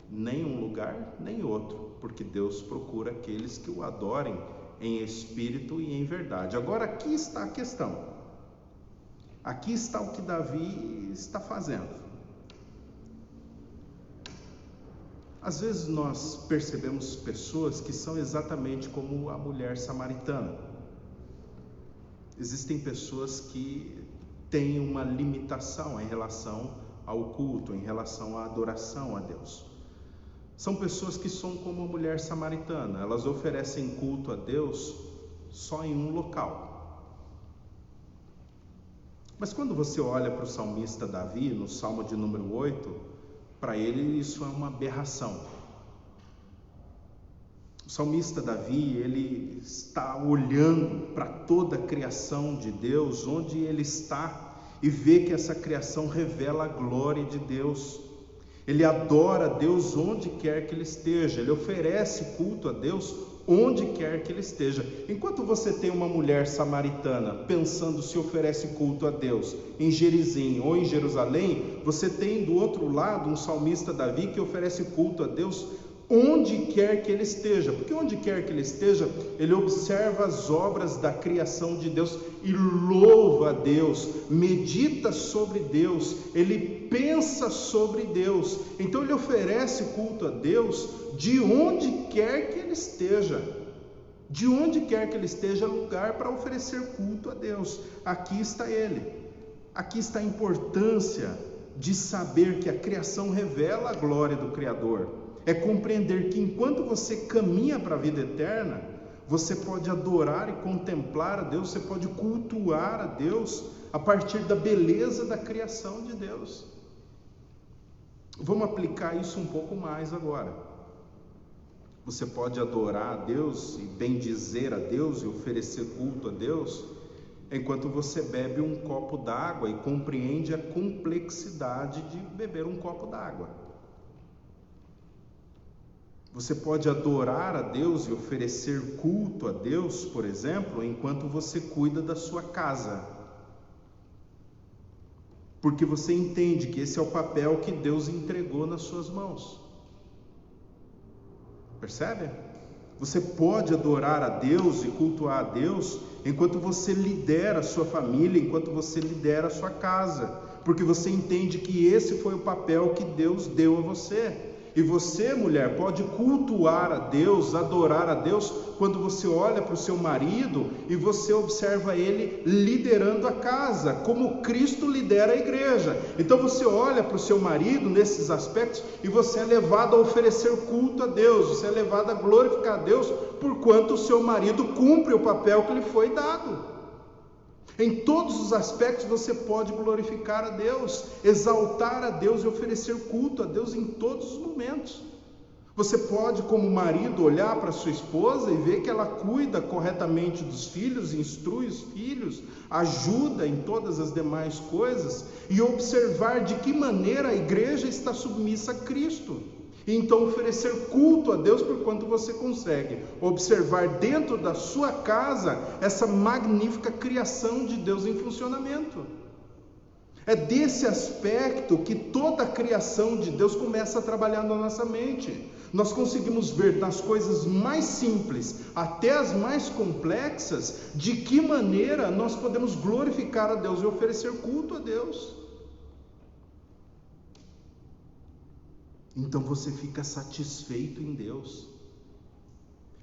nem um lugar, nem outro, porque Deus procura aqueles que o adorem em espírito e em verdade. Agora, aqui está a questão, aqui está o que Davi está fazendo. Às vezes nós percebemos pessoas que são exatamente como a mulher samaritana. Existem pessoas que têm uma limitação em relação ao culto, em relação à adoração a Deus. São pessoas que são como a mulher samaritana, elas oferecem culto a Deus só em um local. Mas quando você olha para o salmista Davi, no Salmo de número 8, para ele isso é uma aberração. O salmista Davi, ele está olhando para toda a criação de Deus, onde ele está, e vê que essa criação revela a glória de Deus. Ele adora a Deus onde quer que ele esteja, ele oferece culto a Deus onde quer que ele esteja. Enquanto você tem uma mulher samaritana pensando se oferece culto a Deus em Gerizim ou em Jerusalém, você tem do outro lado um salmista Davi que oferece culto a Deus onde quer que ele esteja, porque onde quer que ele esteja, ele observa as obras da criação de Deus e louva a Deus, medita sobre Deus, ele pensa sobre Deus. Então ele oferece culto a Deus de onde quer que ele esteja. De onde quer que ele esteja, lugar para oferecer culto a Deus. Aqui está ele. Aqui está a importância de saber que a criação revela a glória do Criador. É compreender que enquanto você caminha para a vida eterna, você pode adorar e contemplar a Deus, você pode cultuar a Deus a partir da beleza da criação de Deus. Vamos aplicar isso um pouco mais agora. Você pode adorar a Deus e bendizer a Deus e oferecer culto a Deus enquanto você bebe um copo d'água e compreende a complexidade de beber um copo d'água. Você pode adorar a Deus e oferecer culto a Deus, por exemplo, enquanto você cuida da sua casa. Porque você entende que esse é o papel que Deus entregou nas suas mãos. Percebe? Você pode adorar a Deus e cultuar a Deus enquanto você lidera a sua família, enquanto você lidera a sua casa. Porque você entende que esse foi o papel que Deus deu a você. E você, mulher, pode cultuar a Deus, adorar a Deus, quando você olha para o seu marido e você observa ele liderando a casa, como Cristo lidera a igreja. Então você olha para o seu marido nesses aspectos e você é levado a oferecer culto a Deus, você é levado a glorificar a Deus, porquanto o seu marido cumpre o papel que lhe foi dado. Em todos os aspectos você pode glorificar a Deus, exaltar a Deus e oferecer culto a Deus em todos os momentos. Você pode, como marido, olhar para sua esposa e ver que ela cuida corretamente dos filhos, instrui os filhos, ajuda em todas as demais coisas, e observar de que maneira a igreja está submissa a Cristo. E então oferecer culto a Deus por quanto você consegue observar dentro da sua casa essa magnífica criação de Deus em funcionamento. É desse aspecto que toda a criação de Deus começa a trabalhar na nossa mente. Nós conseguimos ver nas coisas mais simples até as mais complexas de que maneira nós podemos glorificar a Deus e oferecer culto a Deus. Então você fica satisfeito em Deus.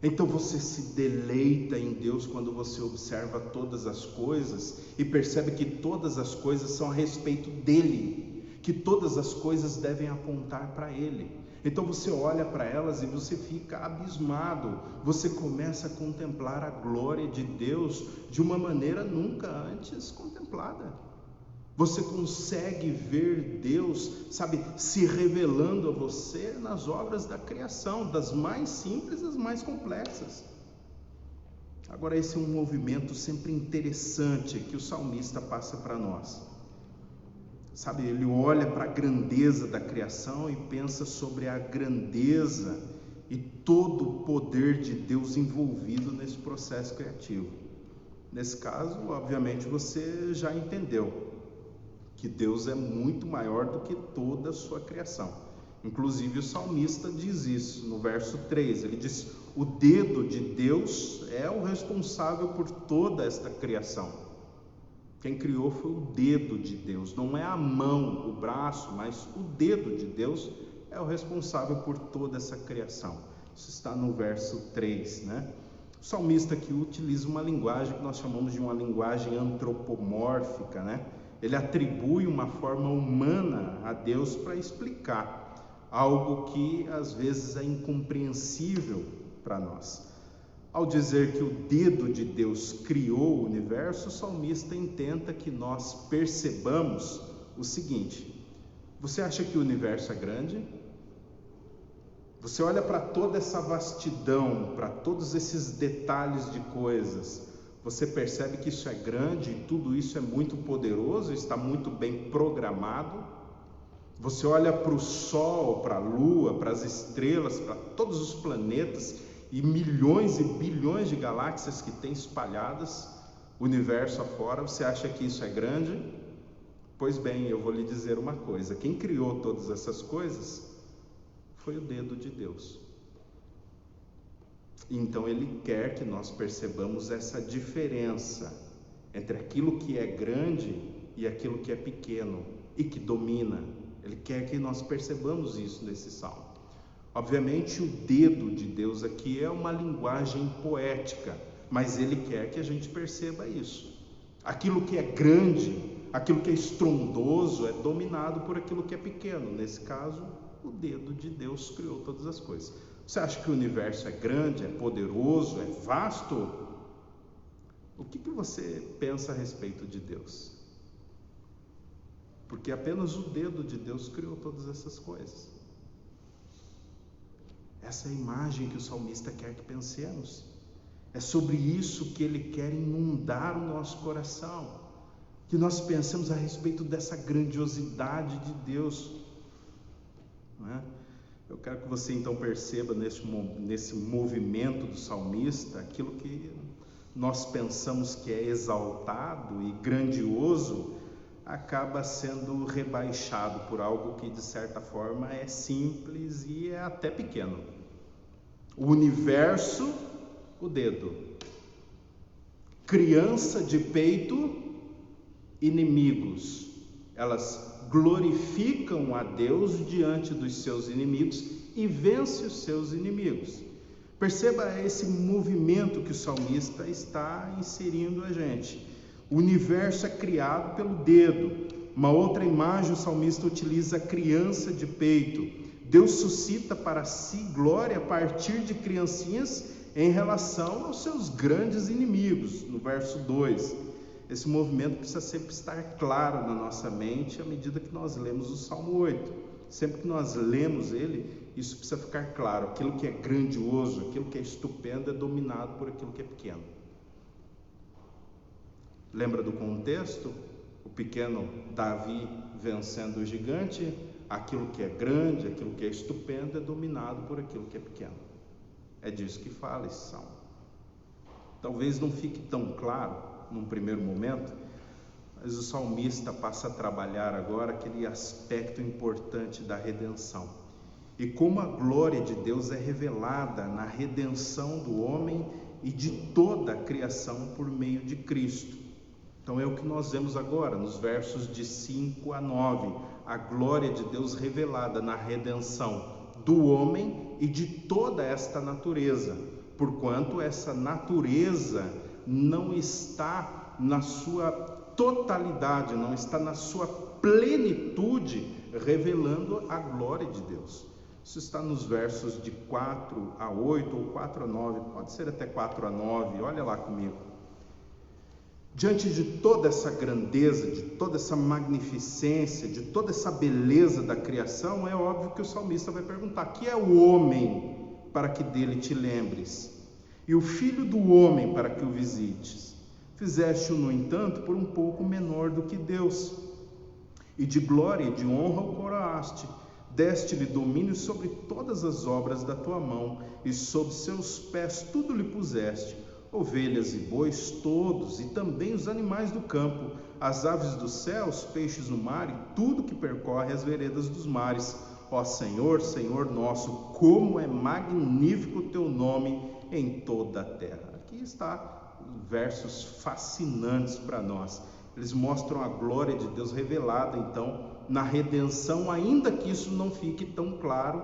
Então você se deleita em Deus quando você observa todas as coisas e percebe que todas as coisas são a respeito dele, que todas as coisas devem apontar para ele. Então você olha para elas e você fica abismado, você começa a contemplar a glória de Deus de uma maneira nunca antes contemplada. Você consegue ver Deus, sabe, se revelando a você nas obras da criação, das mais simples às mais complexas. Agora, esse é um movimento sempre interessante que o salmista passa para nós. Sabe, ele olha para a grandeza da criação e pensa sobre a grandeza e todo o poder de Deus envolvido nesse processo criativo. Nesse caso, obviamente, você já entendeu que Deus é muito maior do que toda a sua criação. Inclusive o salmista diz isso no verso 3, ele diz: o dedo de Deus é o responsável por toda esta criação. Quem criou foi o dedo de Deus, não é a mão, o braço, mas o dedo de Deus é o responsável por toda essa criação. Isso está no verso 3, né? O salmista aqui utiliza uma linguagem que nós chamamos de uma linguagem antropomórfica, né? Ele atribui uma forma humana a Deus para explicar algo que às vezes é incompreensível para nós. Ao dizer que o dedo de Deus criou o universo, o salmista intenta que nós percebamos o seguinte: você acha que o universo é grande? Você olha para toda essa vastidão, para todos esses detalhes de coisas, você percebe que isso é grande e tudo isso é muito poderoso, está muito bem programado? Você olha para o Sol, para a Lua, para as estrelas, para todos os planetas e milhões e bilhões de galáxias que tem espalhadas, o universo afora, você acha que isso é grande? Pois bem, eu vou lhe dizer uma coisa: quem criou todas essas coisas foi o dedo de Deus. Então ele quer que nós percebamos essa diferença entre aquilo que é grande e aquilo que é pequeno e que domina. Ele quer que nós percebamos isso nesse salmo. Obviamente o dedo de Deus aqui é uma linguagem poética, mas ele quer que a gente perceba isso. Aquilo que é grande, aquilo que é estrondoso é dominado por aquilo que é pequeno. Nesse caso, o dedo de Deus criou todas as coisas. Você acha que o universo é grande, é poderoso, é vasto? O que você pensa a respeito de Deus? Porque apenas o dedo de Deus criou todas essas coisas. Essa é a imagem que o salmista quer que pensemos. É sobre isso que ele quer inundar o nosso coração, que nós pensemos a respeito dessa grandiosidade de Deus, não é? Eu quero que você então perceba nesse movimento do salmista, aquilo que nós pensamos que é exaltado e grandioso, acaba sendo rebaixado por algo que de certa forma é simples e é até pequeno. O universo, o dedo. Criança de peito, inimigos. Elas glorificam a Deus diante dos seus inimigos e vence os seus inimigos. Perceba esse movimento que o salmista está inserindo a gente. O universo é criado pelo dedo. Uma outra imagem, o salmista utiliza a criança de peito. Deus suscita para si glória a partir de criancinhas em relação aos seus grandes inimigos, no verso 2. Esse movimento precisa sempre estar claro na nossa mente à medida que nós lemos o Salmo 8. Sempre que nós lemos ele, isso precisa ficar claro. Aquilo que é grandioso, aquilo que é estupendo é dominado por aquilo que é pequeno. Lembra do contexto? O pequeno Davi vencendo o gigante. Aquilo que é grande, aquilo que é estupendo é dominado por aquilo que é pequeno. É disso que fala esse salmo. Talvez não fique tão claro num primeiro momento, mas o salmista passa a trabalhar agora aquele aspecto importante da redenção e como a glória de Deus é revelada na redenção do homem e de toda a criação por meio de Cristo. Então é o que nós vemos agora nos versos de 5 a 9, a glória de Deus revelada na redenção do homem e de toda esta natureza, porquanto essa natureza não está na sua totalidade, não está na sua plenitude, revelando a glória de Deus. Isso está nos versos de 4 a 8 ou 4 a 9, pode ser até 4 a 9, olha lá comigo. Diante de toda essa grandeza, de toda essa magnificência, de toda essa beleza da criação, é óbvio que o salmista vai perguntar: que é o homem para que dele te lembres? E o filho do homem para que o visites? Fizeste-o, no entanto, por um pouco menor do que Deus. e de glória e de honra o coroaste. Deste-lhe domínio sobre todas as obras da tua mão, e sob seus pés tudo lhe puseste, ovelhas e bois todos, e também os animais do campo, as aves do céu, os peixes no mar, e tudo que percorre as veredas dos mares. Ó Senhor, Senhor nosso, como é magnífico o teu nome em toda a terra. Aqui está versos fascinantes para nós. Eles mostram a glória de Deus revelada, então, na redenção, ainda que isso não fique tão claro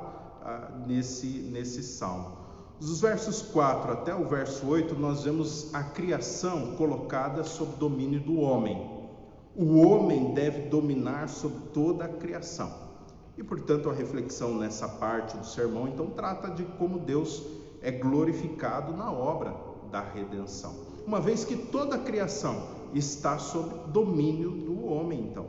nesse salmo. Dos versos 4 até o verso 8, nós vemos a criação colocada sob domínio do homem. O homem deve dominar sobre toda a criação. E, portanto, a reflexão nessa parte do sermão, então, trata de como Deus é glorificado na obra da redenção. Uma vez que toda a criação está sob domínio do homem, então.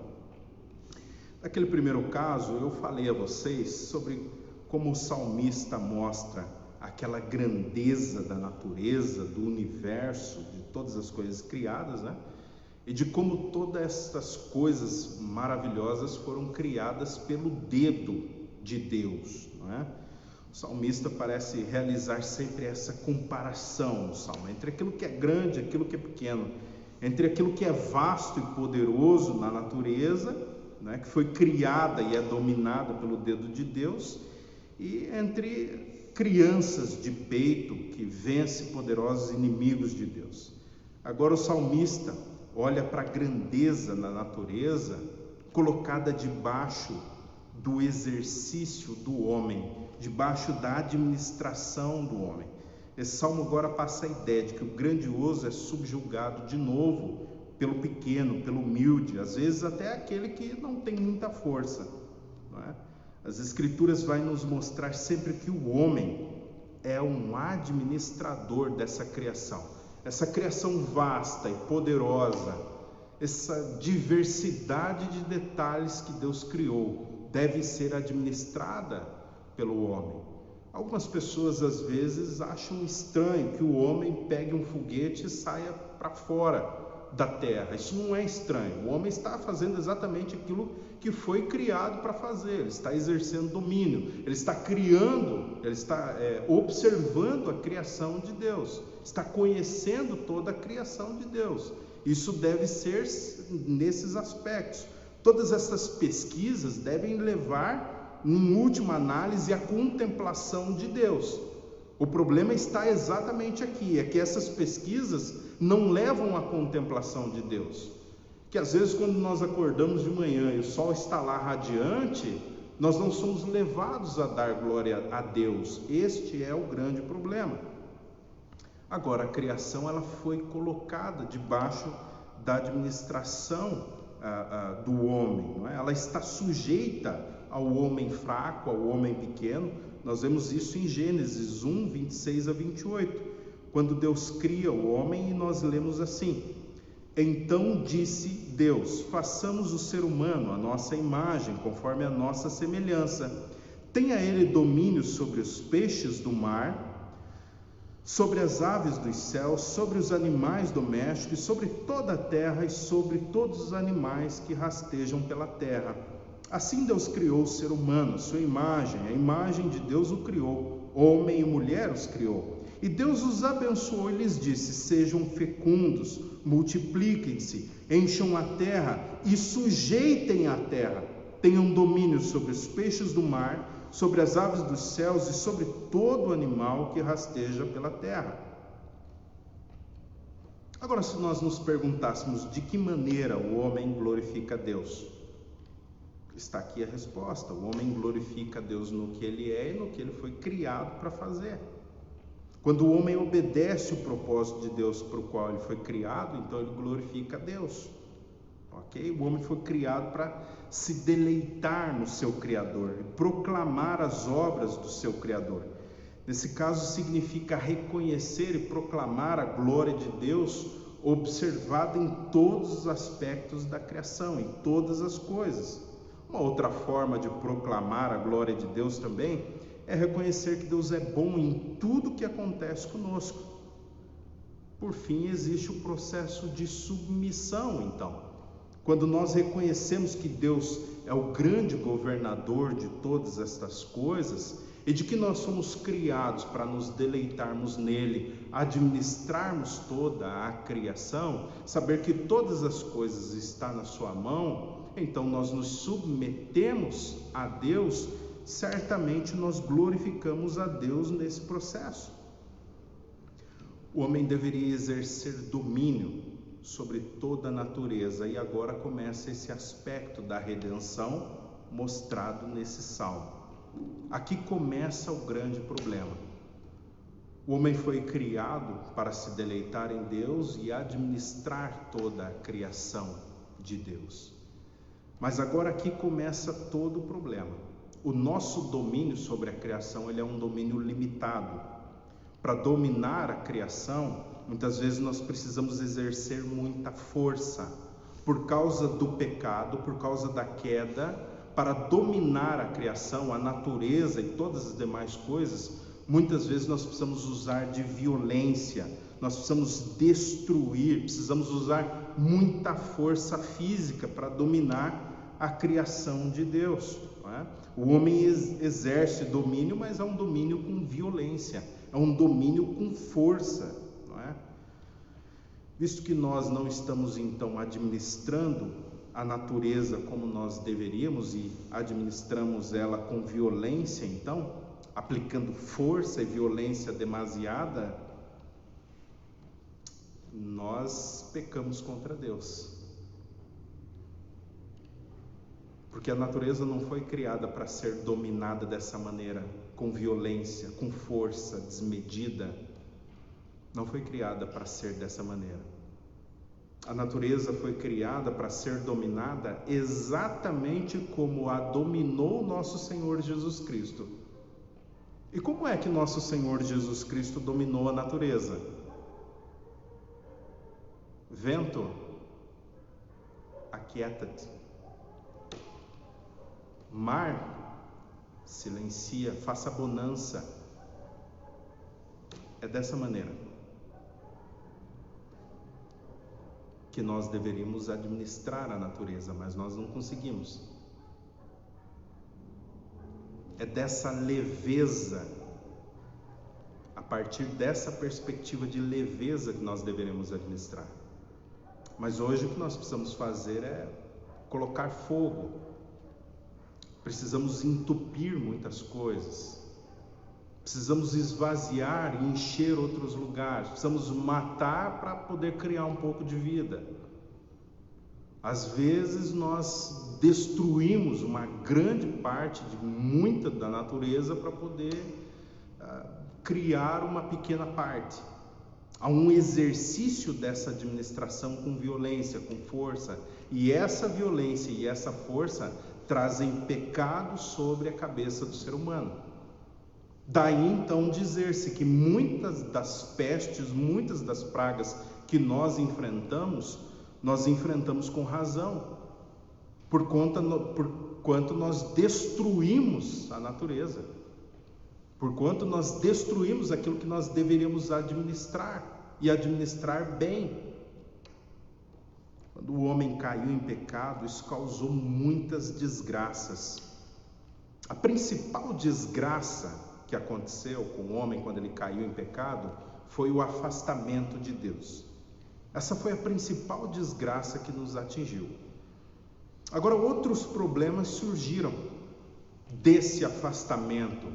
Naquele primeiro caso, eu falei a vocês sobre como o salmista mostra aquela grandeza da natureza, do universo, de todas as coisas criadas, né? E de como todas essas coisas maravilhosas foram criadas pelo dedo de Deus, não é? O salmista parece realizar sempre essa comparação no salmo, entre aquilo que é grande e aquilo que é pequeno, entre aquilo que é vasto e poderoso na natureza, né, que foi criada e é dominada pelo dedo de Deus, e entre crianças de peito que vencem poderosos inimigos de Deus. Agora o salmista olha para a grandeza na natureza colocada debaixo do exercício do homem, debaixo da administração do homem. Esse salmo agora passa a ideia de que o grandioso é subjugado de novo pelo pequeno, pelo humilde, às vezes até aquele que não tem muita força, não é? As Escrituras vão nos mostrar sempre que o homem é um administrador dessa criação, essa criação vasta e poderosa, essa diversidade de detalhes que Deus criou, deve ser administrada pelo homem. Algumas pessoas às vezes acham estranho que o homem pegue um foguete e saia para fora da terra. Isso não é estranho. O homem está fazendo exatamente aquilo que foi criado para fazer. Ele está exercendo domínio, ele está criando, ele está observando a criação de Deus, está conhecendo toda a criação de Deus. Isso deve ser nesses aspectos. Todas essas pesquisas devem levar, em última análise, à contemplação de Deus. O problema está exatamente aqui, é que essas pesquisas não levam à contemplação de Deus. Que às vezes quando nós acordamos de manhã e o sol está lá radiante, nós não somos levados a dar glória a Deus. Este é o grande problema. Agora, a criação ela foi colocada debaixo da administração do homem, não é? Ela está sujeita ao homem fraco, ao homem pequeno. Nós vemos isso em Gênesis 1, 26 a 28, quando Deus cria o homem, e nós lemos assim: então disse Deus, façamos o ser humano à nossa imagem, conforme a nossa semelhança. Tenha ele domínio sobre os peixes do mar, sobre as aves dos céus, sobre os animais domésticos, sobre toda a terra e sobre todos os animais que rastejam pela terra. Assim Deus criou o ser humano, sua imagem, a imagem de Deus o criou, homem e mulher os criou. E Deus os abençoou e lhes disse: sejam fecundos, multipliquem-se, encham a terra e sujeitem a terra. Tenham domínio sobre os peixes do mar, sobre as aves dos céus e sobre todo animal que rasteja pela terra. Agora, se nós nos perguntássemos de que maneira o homem glorifica a Deus, está aqui a resposta: o homem glorifica a Deus no que ele é e no que ele foi criado para fazer. Quando o homem obedece o propósito de Deus para o qual ele foi criado, então ele glorifica a Deus. Ok? O homem foi criado para se deleitar no seu Criador, proclamar as obras do seu Criador. Nesse caso, significa reconhecer e proclamar a glória de Deus, observada em todos os aspectos da criação, em todas as coisas. Uma outra forma de proclamar a glória de Deus também é reconhecer que Deus é bom em tudo que acontece conosco. Por fim, existe o processo de submissão, então. quando nós reconhecemos que Deus é o grande governador de todas estas coisas e de que nós somos criados para nos deleitarmos nele, administrarmos toda a criação, saber que todas as coisas estão na sua mão, então nós nos submetemos a Deus, certamente nós glorificamos a Deus nesse processo. O homem deveria exercer domínio sobre toda a natureza, e agora começa esse aspecto da redenção mostrado nesse salmo. Aqui começa o grande problema. O homem foi criado para se deleitar em Deus e administrar toda a criação de Deus. Mas agora aqui começa todo o problema. O nosso domínio sobre a criação, ele é um domínio limitado. Para dominar a criação, muitas vezes nós precisamos exercer muita força. Por causa do pecado, por causa da queda, para dominar a criação, a natureza e todas as demais coisas, muitas vezes nós precisamos usar de violência, nós precisamos destruir, precisamos usar muita força física para dominar a criação de Deus. Não é? O homem exerce domínio, mas é um domínio com violência, é um domínio com força. Não é? Visto que nós não estamos então administrando a natureza como nós deveríamos e administramos ela com violência, então, aplicando força e violência demasiada, nós pecamos contra Deus. Porque a natureza não foi criada para ser dominada dessa maneira, com violência, com força desmedida. Não foi criada para ser dessa maneira. A natureza foi criada para ser dominada exatamente como a dominou nosso Senhor Jesus Cristo. E como é que nosso Senhor Jesus Cristo dominou a natureza? Vento, aquieta-te. Mar, silencia, faça bonança. É dessa maneira que nós deveríamos administrar a natureza, mas nós não conseguimos. É dessa leveza, a partir dessa perspectiva de leveza que nós deveremos administrar. Mas hoje o que nós precisamos fazer é colocar fogo. Precisamos entupir muitas coisas. Precisamos esvaziar e encher outros lugares. Precisamos matar para poder criar um pouco de vida. Às vezes nós destruímos uma grande parte de muita da natureza para poder criar uma pequena parte. Há um exercício dessa administração com violência, com força. E essa violência e essa força trazem pecado sobre a cabeça do ser humano. Daí então dizer-se que muitas das pestes, muitas das pragas que nós enfrentamos com razão, por quanto nós destruímos a natureza, por quanto nós destruímos aquilo que nós deveríamos administrar e administrar bem. Quando o homem caiu em pecado, isso causou muitas desgraças. A principal desgraça que aconteceu com o homem quando ele caiu em pecado foi o afastamento de Deus. Essa foi a principal desgraça que nos atingiu. Agora, outros problemas surgiram desse afastamento,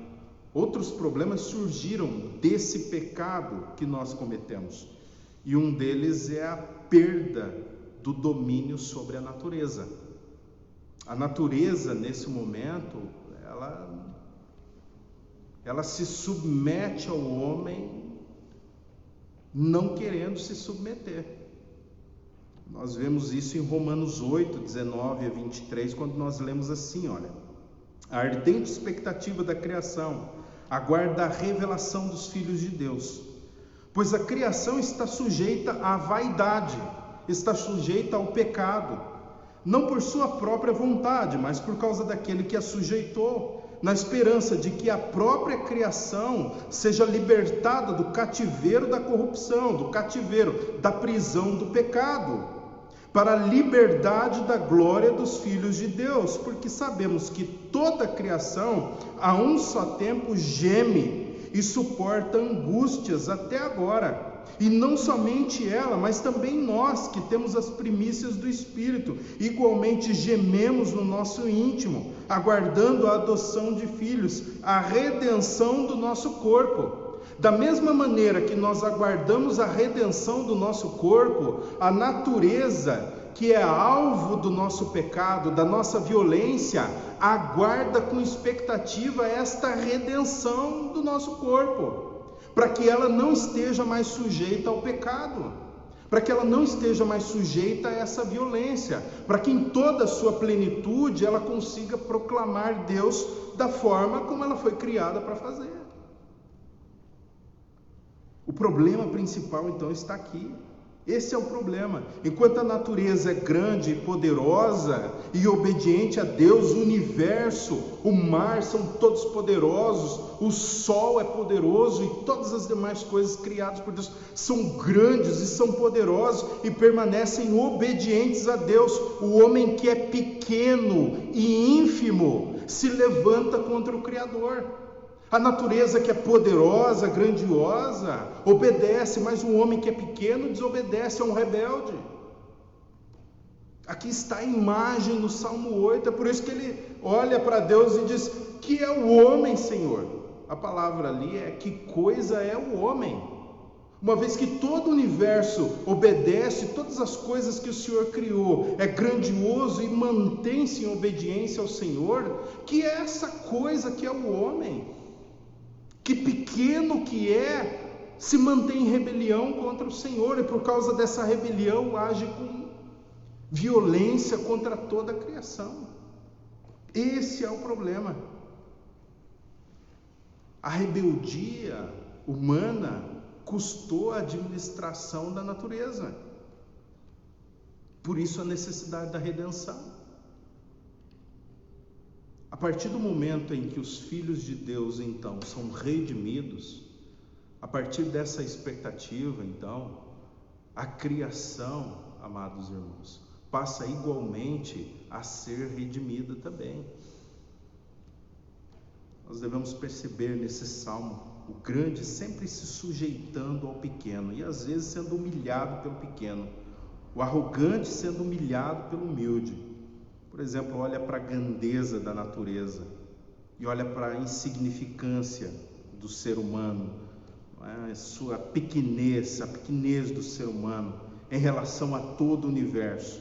outros problemas surgiram desse pecado que nós cometemos, e um deles é a perda do domínio sobre a natureza. A natureza, nesse momento, ela se submete ao homem não querendo se submeter. Nós vemos isso em Romanos 8, 19 a 23, quando nós lemos assim, olha: a ardente expectativa da criação aguarda a revelação dos filhos de Deus, pois a criação está sujeita à vaidade, está sujeita ao pecado, não por sua própria vontade, mas por causa daquele que a sujeitou, na esperança de que a própria criação seja libertada do cativeiro da corrupção, do cativeiro da prisão do pecado. para a liberdade da glória dos filhos de Deus, porque sabemos que toda a criação, a um só tempo, geme e suporta angústias até agora. E não somente ela, mas também nós, que temos as primícias do Espírito, igualmente gememos no nosso íntimo, aguardando a adoção de filhos, a redenção do nosso corpo. Da mesma maneira que nós aguardamos a redenção do nosso corpo, a natureza, que é alvo do nosso pecado, da nossa violência, aguarda com expectativa esta redenção do nosso corpo, para que ela não esteja mais sujeita ao pecado, para que ela não esteja mais sujeita a essa violência, para que em toda a sua plenitude ela consiga proclamar Deus da forma como ela foi criada para fazer. O problema principal então está aqui. Esse é o problema. Enquanto a natureza é grande, poderosa e obediente a Deus, o universo, o mar são todos poderosos, o sol é poderoso e todas as demais coisas criadas por Deus são grandes e são poderosos e permanecem obedientes a Deus. O homem que é pequeno e ínfimo se levanta contra o Criador. A natureza que é poderosa, grandiosa, obedece, mas o homem que é pequeno desobedece, é um rebelde. Aqui está a imagem no Salmo 8, é por isso que ele olha para Deus e diz: que é o homem, Senhor? A palavra ali é: que coisa é o homem? Uma vez que todo o universo obedece, todas as coisas que o Senhor criou é grandioso e mantém-se em obediência ao Senhor, que é essa coisa que é o homem? Que pequeno que é, se mantém em rebelião contra o Senhor, e por causa dessa rebelião age com violência contra toda a criação. Esse é o problema. A rebeldia humana custou a administração da natureza. Por isso a necessidade da redenção. A partir do momento em que os filhos de Deus, então, são redimidos, a partir dessa expectativa, então, a criação, amados irmãos, passa igualmente a ser redimida também. Nós devemos perceber nesse salmo, o grande sempre se sujeitando ao pequeno, e às vezes sendo humilhado pelo pequeno, o arrogante sendo humilhado pelo humilde. Por exemplo, olha para a grandeza da natureza e olha para a insignificância do ser humano, a sua pequenez, a pequenez do ser humano em relação a todo o universo.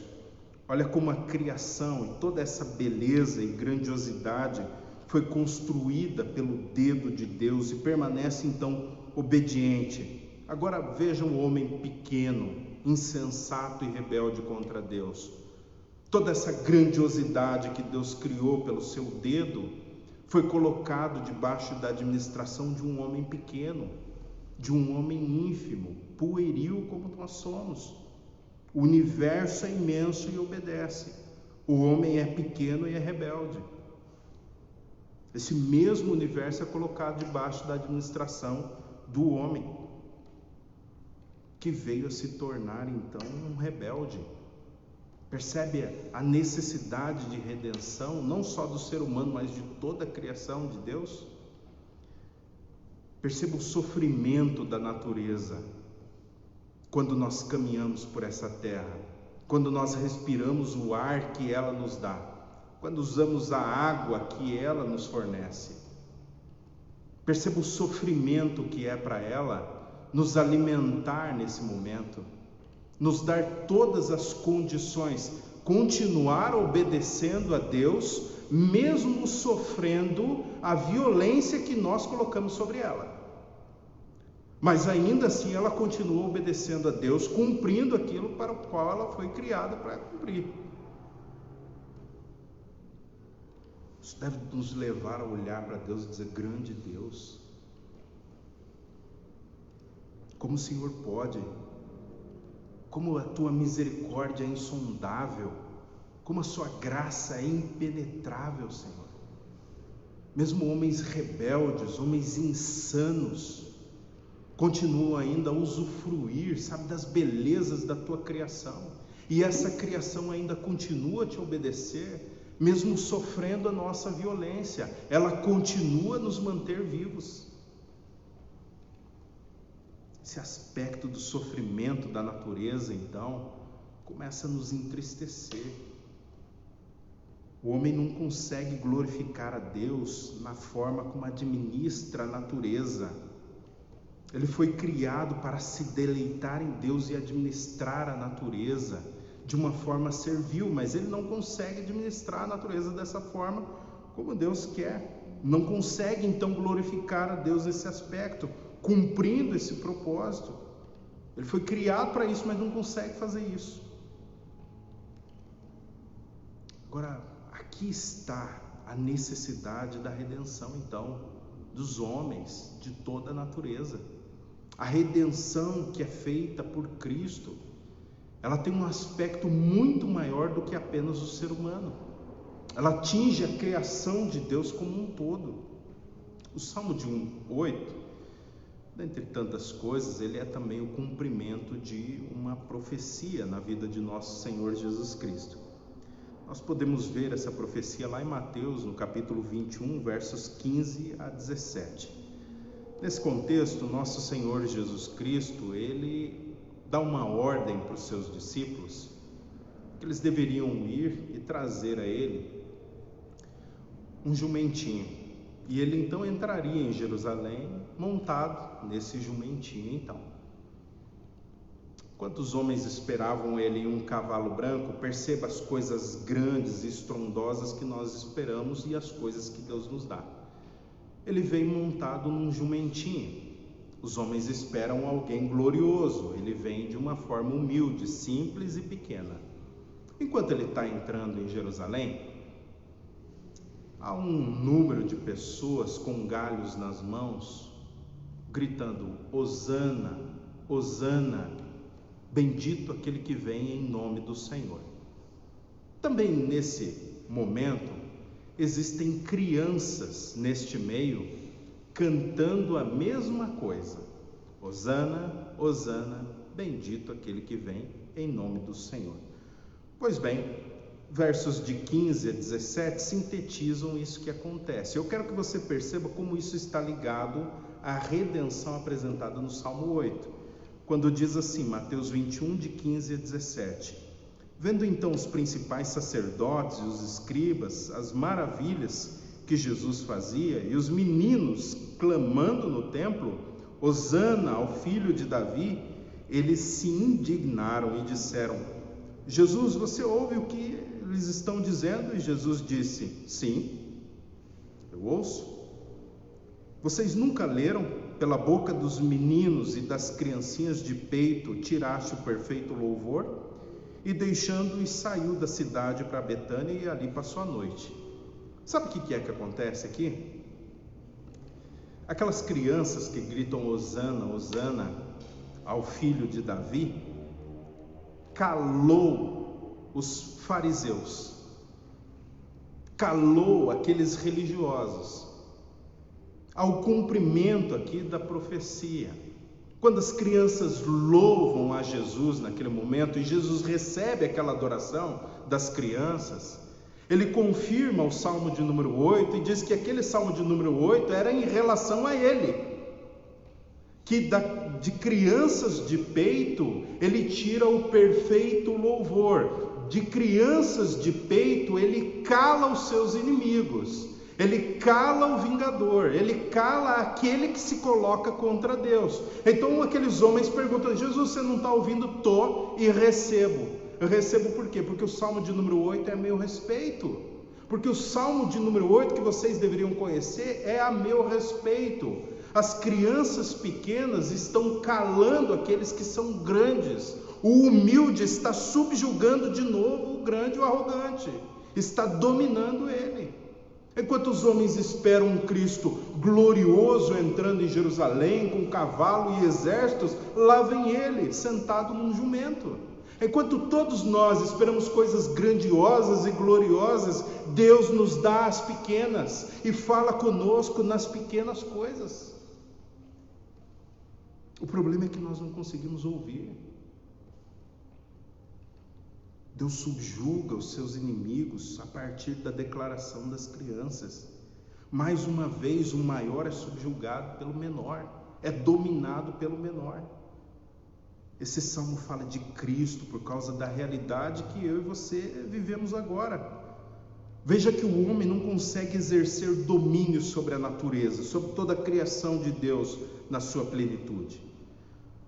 Olha como a criação e toda essa beleza e grandiosidade foi construída pelo dedo de Deus e permanece então obediente. Agora veja um homem pequeno, insensato e rebelde contra Deus. Toda essa grandiosidade que Deus criou pelo seu dedo foi colocado debaixo da administração de um homem pequeno, de um homem ínfimo, pueril como nós somos. O universo é imenso e obedece. O homem é pequeno e é rebelde. Esse mesmo universo é colocado debaixo da administração do homem, que veio a se tornar então um rebelde. Percebe a necessidade de redenção, não só do ser humano, mas de toda a criação de Deus? Perceba o sofrimento da natureza quando nós caminhamos por essa terra, quando nós respiramos o ar que ela nos dá, quando usamos a água que ela nos fornece. Perceba o sofrimento que é para ela nos alimentar nesse momento, nos dar todas as condições, continuar obedecendo a Deus, mesmo sofrendo a violência que nós colocamos sobre ela. Mas ainda assim ela continua obedecendo a Deus, cumprindo aquilo para o qual ela foi criada para cumprir. Isso deve nos levar a olhar para Deus e dizer: grande Deus, como o Senhor pode, como a tua misericórdia é insondável, como a sua graça é impenetrável, Senhor. Mesmo homens rebeldes, homens insanos, continuam ainda a usufruir, sabe, das belezas da tua criação. E essa criação ainda continua a te obedecer, mesmo sofrendo a nossa violência. Ela continua a nos manter vivos. Esse aspecto do sofrimento da natureza, então, começa a nos entristecer. O homem não consegue glorificar a Deus na forma como administra a natureza. Ele foi criado para se deleitar em Deus e administrar a natureza de uma forma servil, mas ele não consegue administrar a natureza dessa forma como Deus quer. Não consegue então glorificar a Deus nesse aspecto, cumprindo esse propósito. Ele foi criado para isso, mas não consegue fazer isso. Agora, aqui está a necessidade da redenção, então, dos homens, de toda a natureza. A redenção que é feita por Cristo, ela tem um aspecto muito maior do que apenas o ser humano. Ela atinge a criação de Deus como um todo. O Salmo de 1:8, dentre tantas coisas, ele é também o cumprimento de uma profecia na vida de nosso Senhor Jesus Cristo. Nós podemos ver essa profecia lá em Mateus, no capítulo 21, versos 15 a 17. Nesse contexto, nosso Senhor Jesus Cristo, ele dá uma ordem para os seus discípulos, que eles deveriam ir e trazer a ele um jumentinho. E ele então entraria em Jerusalém montado nesse jumentinho então. Quantos homens esperavam ele em um cavalo branco? Perceba as coisas grandes e estrondosas que nós esperamos e as coisas que Deus nos dá. Ele vem montado num jumentinho. Os homens esperam alguém glorioso. Ele vem de uma forma humilde, simples e pequena. Enquanto ele está entrando em Jerusalém, há um número de pessoas com galhos nas mãos, gritando: Hosana, Hosana, bendito aquele que vem em nome do Senhor. Também nesse momento, existem crianças neste meio cantando a mesma coisa: Hosana, Hosana, bendito aquele que vem em nome do Senhor. Pois bem, versos de 15 a 17 sintetizam isso que acontece. Eu quero que você perceba como isso está ligado à redenção apresentada no Salmo 8, quando diz assim, Mateus 21, de 15 a 17: Vendo então os principais sacerdotes e os escribas as maravilhas que Jesus fazia, e os meninos clamando no templo, Hosana ao filho de Davi, eles se indignaram e disseram: Jesus, você ouve o que eles estão dizendo? E Jesus disse: sim, eu ouço. Vocês nunca leram: pela boca dos meninos e das criancinhas de peito tiraste o perfeito louvor? E deixando-os, saiu da cidade para Betânia e ali passou a noite. Sabe o que é que acontece aqui? Aquelas crianças que gritam Hosana, Hosana ao filho de Davi, calou os fariseus, calou aqueles religiosos ao cumprimento aqui da profecia. Quando as crianças louvam a Jesus naquele momento e Jesus recebe aquela adoração das crianças, ele confirma o Salmo de número 8 e diz que aquele Salmo de número 8 era em relação a ele, que de crianças de peito ele tira o perfeito louvor, de crianças de peito ele cala os seus inimigos, ele cala o vingador, ele cala aquele que se coloca contra Deus. Então aqueles homens perguntam: Jesus, você não está ouvindo? Tô e recebo. Eu recebo por quê? Porque o Salmo de número 8 é a meu respeito. Porque o Salmo de número 8 que vocês deveriam conhecer é a meu respeito. As crianças pequenas estão calando aqueles que são grandes. O humilde está subjugando de novo o grande e o arrogante. Está dominando ele. Enquanto os homens esperam um Cristo glorioso entrando em Jerusalém com cavalo e exércitos, lá vem ele, sentado num jumento. Enquanto todos nós esperamos coisas grandiosas e gloriosas, Deus nos dá as pequenas e fala conosco nas pequenas coisas. O problema é que nós não conseguimos ouvir. Deus subjuga os seus inimigos a partir da declaração das crianças. Mais uma vez, o maior é subjugado pelo menor, é dominado pelo menor. Esse salmo fala de Cristo por causa da realidade que eu e você vivemos agora. Veja que o homem não consegue exercer domínio sobre a natureza, sobre toda a criação de Deus na sua plenitude.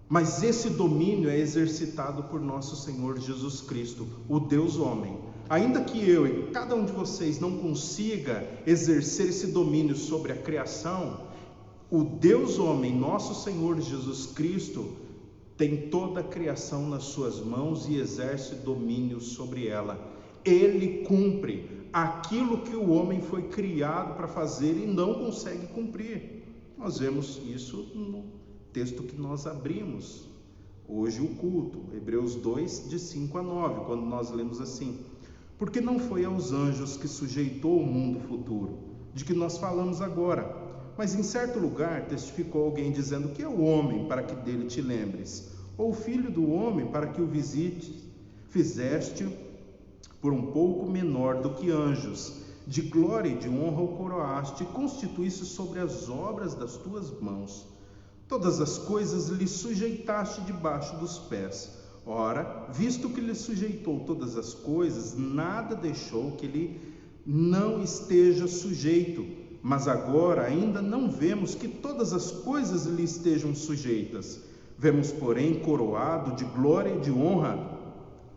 Mas esse domínio é exercitado por nosso Senhor Jesus Cristo, o Deus homem. Ainda que eu e cada um de vocês não consiga exercer esse domínio sobre a criação, o Deus homem, nosso Senhor Jesus Cristo, tem toda a criação nas suas mãos e exerce domínio sobre ela. Ele cumpre aquilo que o homem foi criado para fazer e não consegue cumprir. Nós vemos isso no texto que nós abrimos hoje o culto, Hebreus 2, de 5 a 9, quando nós lemos assim: porque não foi aos anjos que sujeitou o mundo futuro, de que nós falamos agora, mas em certo lugar testificou alguém dizendo: que é o homem para que dele te lembres, ou o filho do homem para que o visites? Fizeste por um pouco menor do que anjos, de glória e de honra o coroaste, e constituíste sobre as obras das tuas mãos. Todas as coisas lhe sujeitaste debaixo dos pés. Ora, visto que lhe sujeitou todas as coisas, nada deixou que lhe não esteja sujeito. Mas agora ainda não vemos que todas as coisas lhe estejam sujeitas. Vemos, porém, coroado de glória e de honra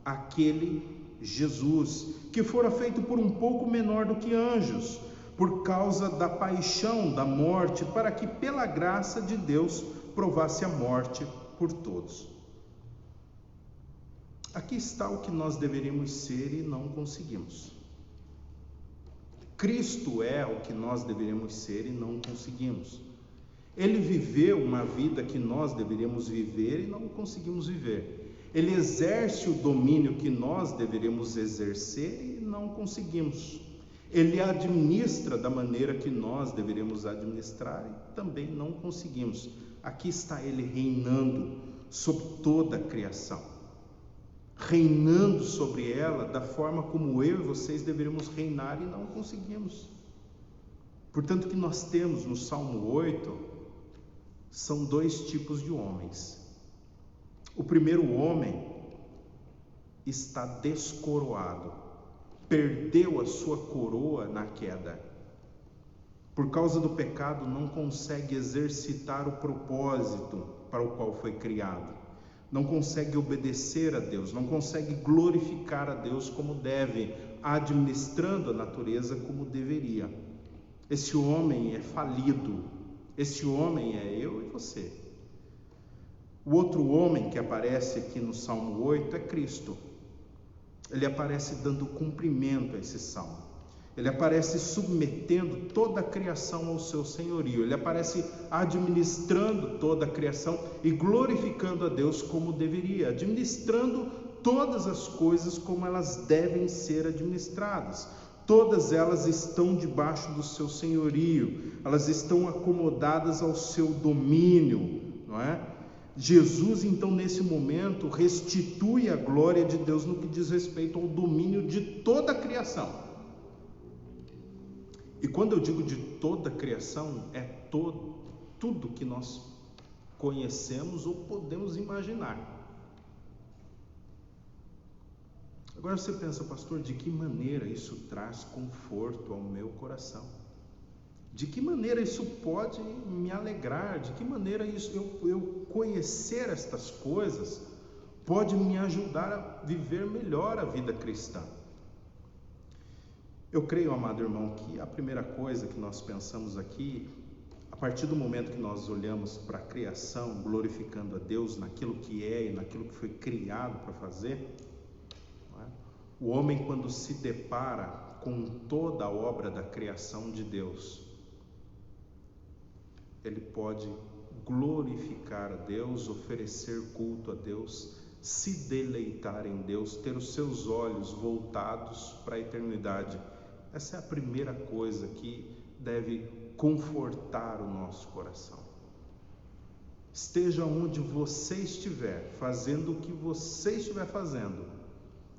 aquele Jesus, que fora feito por um pouco menor do que anjos, por causa da paixão da morte, para que pela graça de Deus provasse a morte por todos. Aqui está o que nós deveríamos ser e não conseguimos. Cristo é o que nós deveríamos ser e não conseguimos. Ele viveu uma vida que nós deveríamos viver e não conseguimos viver. Ele exerce o domínio que nós deveríamos exercer e não conseguimos. Ele administra da maneira que nós deveríamos administrar e também não conseguimos. Aqui está ele reinando sobre toda a criação, reinando sobre ela da forma como eu e vocês deveríamos reinar e não conseguimos. Portanto, o que nós temos no Salmo 8 são dois tipos de homens. O primeiro homem está descoroado, perdeu a sua coroa na queda. Por causa do pecado, não consegue exercitar o propósito para o qual foi criado. Não consegue obedecer a Deus, não consegue glorificar a Deus como deve, administrando a natureza como deveria. Esse homem é falido. Esse homem é eu e você. O outro homem que aparece aqui no Salmo 8 é Cristo. Ele aparece dando cumprimento a esse salmo. Ele aparece submetendo toda a criação ao seu senhorio. Ele aparece administrando toda a criação e glorificando a Deus como deveria, administrando todas as coisas como elas devem ser administradas. Todas elas estão debaixo do seu senhorio, elas estão acomodadas ao seu domínio, não é? Jesus, então, nesse momento, restitui a glória de Deus no que diz respeito ao domínio de toda a criação. E quando eu digo de toda a criação, é tudo que nós conhecemos ou podemos imaginar. Agora você pensa, pastor, de que maneira isso traz conforto ao meu coração? De que maneira isso pode me alegrar? De que maneira isso, eu conhecer estas coisas pode me ajudar a viver melhor a vida cristã? Eu creio, amado irmão, que a primeira coisa que nós pensamos aqui, a partir do momento que nós olhamos para a criação, glorificando a Deus naquilo que é e naquilo que foi criado para fazer, o homem, quando se depara com toda a obra da criação de Deus, ele pode glorificar a Deus, oferecer culto a Deus, se deleitar em Deus, ter os seus olhos voltados para a eternidade. Essa é a primeira coisa que deve confortar o nosso coração. Esteja onde você estiver, fazendo o que você estiver fazendo,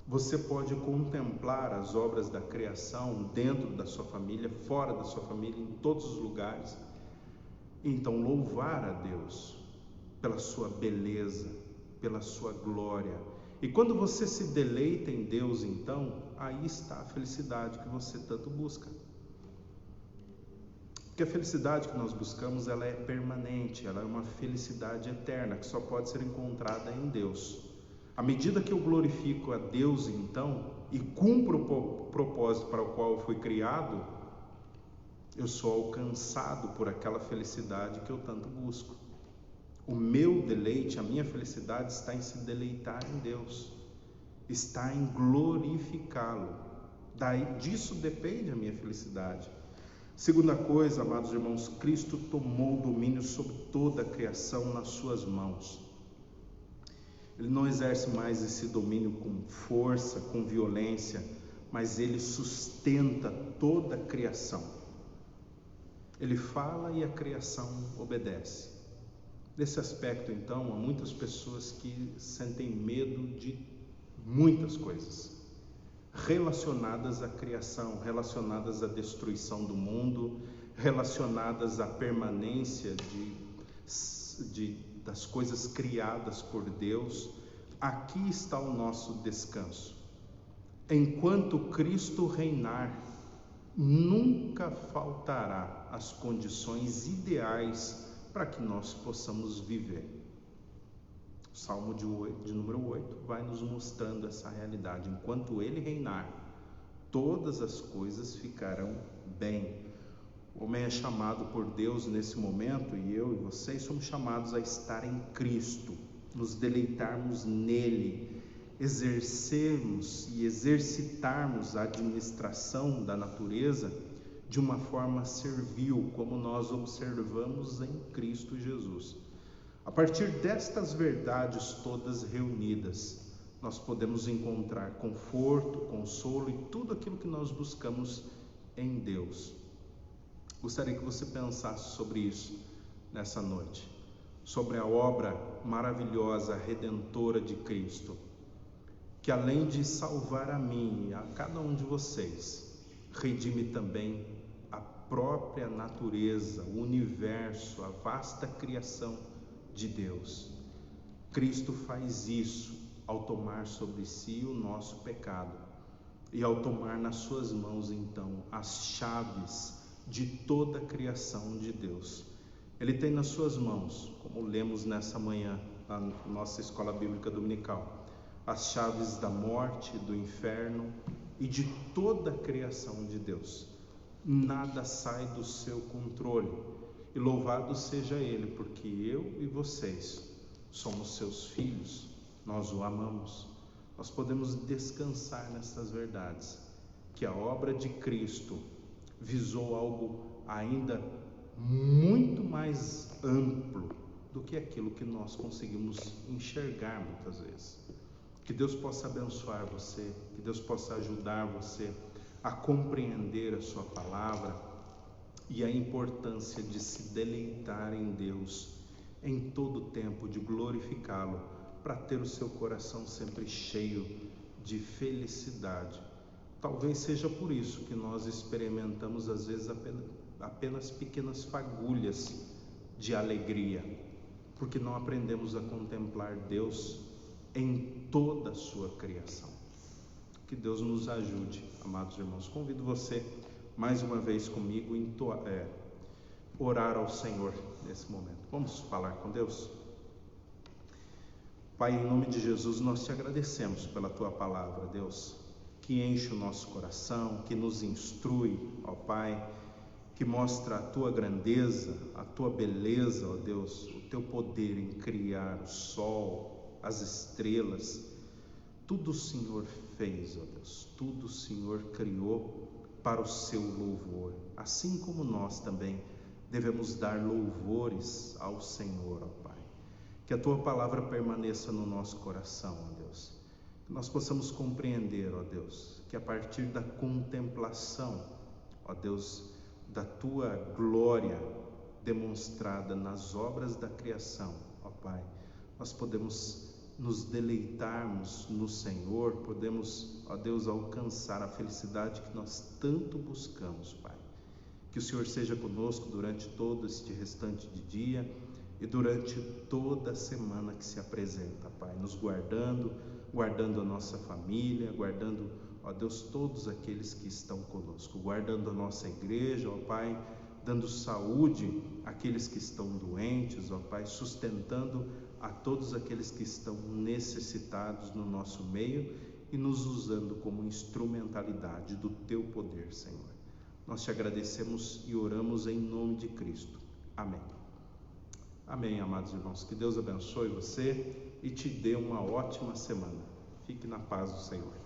Você pode contemplar as obras da criação dentro da sua família, fora da sua família, em todos os lugares. Então, louvar a Deus pela sua beleza, pela sua glória. E quando você se deleita em Deus, então, aí está a felicidade que você tanto busca. Porque a felicidade que nós buscamos, ela é permanente, ela é uma felicidade eterna, que só pode ser encontrada em Deus. À medida que eu glorifico a Deus, então, e cumpro o propósito para o qual eu fui criado, eu sou alcançado por aquela felicidade que eu tanto busco. O meu deleite, a minha felicidade está em se deleitar em Deus, está em glorificá-lo. Disso depende a minha felicidade. Segunda coisa, amados irmãos, Cristo tomou o domínio sobre toda a criação nas suas mãos. Ele não exerce mais esse domínio com força, com violência, mas ele sustenta toda a criação. Ele fala e a criação obedece. Nesse aspecto, então, há muitas pessoas que sentem medo de muitas coisas relacionadas à criação, relacionadas à destruição do mundo, relacionadas à permanência das coisas criadas por Deus. Aqui está o nosso descanso. Enquanto Cristo reinar, nunca faltará as condições ideais para que nós possamos viver. O Salmo de número 8 vai nos mostrando essa realidade. Enquanto Ele reinar, todas as coisas ficarão bem. O homem é chamado por Deus nesse momento, e eu e vocês somos chamados a estar em Cristo, nos deleitarmos nele, exercermos e exercitarmos a administração da natureza de uma forma servil, como nós observamos em Cristo Jesus. A partir destas verdades todas reunidas, nós podemos encontrar conforto, consolo e tudo aquilo que nós buscamos em Deus. Gostaria que você pensasse sobre isso nessa noite, sobre a obra maravilhosa, redentora de Cristo, que além de salvar a mim e a cada um de vocês, redime também a própria natureza, o universo, a vasta criação de Deus. Cristo faz isso ao tomar sobre si o nosso pecado e ao tomar nas suas mãos, então, as chaves de toda a criação de Deus. Ele tem nas suas mãos, como lemos nessa manhã na nossa escola bíblica dominical, as chaves da morte, do inferno e de toda a criação de Deus. Nada sai do seu controle. E louvado seja Ele, porque eu e vocês somos seus filhos, nós o amamos. Nós podemos descansar nessas verdades, que a obra de Cristo visou algo ainda muito mais amplo do que aquilo que nós conseguimos enxergar muitas vezes. Que Deus possa abençoar você, que Deus possa ajudar você a compreender a sua palavra e a importância de se deleitar em Deus em todo o tempo, de glorificá-lo, para ter o seu coração sempre cheio de felicidade. Talvez seja por isso que nós experimentamos às vezes apenas pequenas fagulhas de alegria, porque não aprendemos a contemplar Deus em toda a sua criação. Que Deus nos ajude, amados irmãos. Convido você mais uma vez comigo orar ao Senhor nesse momento. Vamos falar com Deus? Pai, em nome de Jesus, nós te agradecemos pela tua palavra, Deus, que enche o nosso coração, que nos instrui, ó Pai, que mostra a tua grandeza, a tua beleza, ó Deus, o teu poder em criar o sol, as estrelas. Tudo o Senhor fez, ó Deus, tudo o Senhor criou para o seu louvor, assim como nós também devemos dar louvores ao Senhor, ó Pai. Que a tua palavra permaneça no nosso coração, ó Deus, que nós possamos compreender, ó Deus, que a partir da contemplação, ó Deus, da tua glória demonstrada nas obras da criação, ó Pai, nós podemos nos deleitarmos no Senhor, podemos, ó Deus, alcançar a felicidade que nós tanto buscamos, Pai. Que o Senhor seja conosco durante todo este restante de dia e durante toda a semana que se apresenta, Pai, nos guardando a nossa família, guardando, ó Deus, todos aqueles que estão conosco, guardando a nossa igreja, ó Pai, dando saúde àqueles que estão doentes, ó Pai, sustentando a todos aqueles que estão necessitados no nosso meio e nos usando como instrumentalidade do Teu poder, Senhor. Nós te agradecemos e oramos em nome de Cristo. Amém. Amém, amados irmãos. Que Deus abençoe você e te dê uma ótima semana. Fique na paz do Senhor.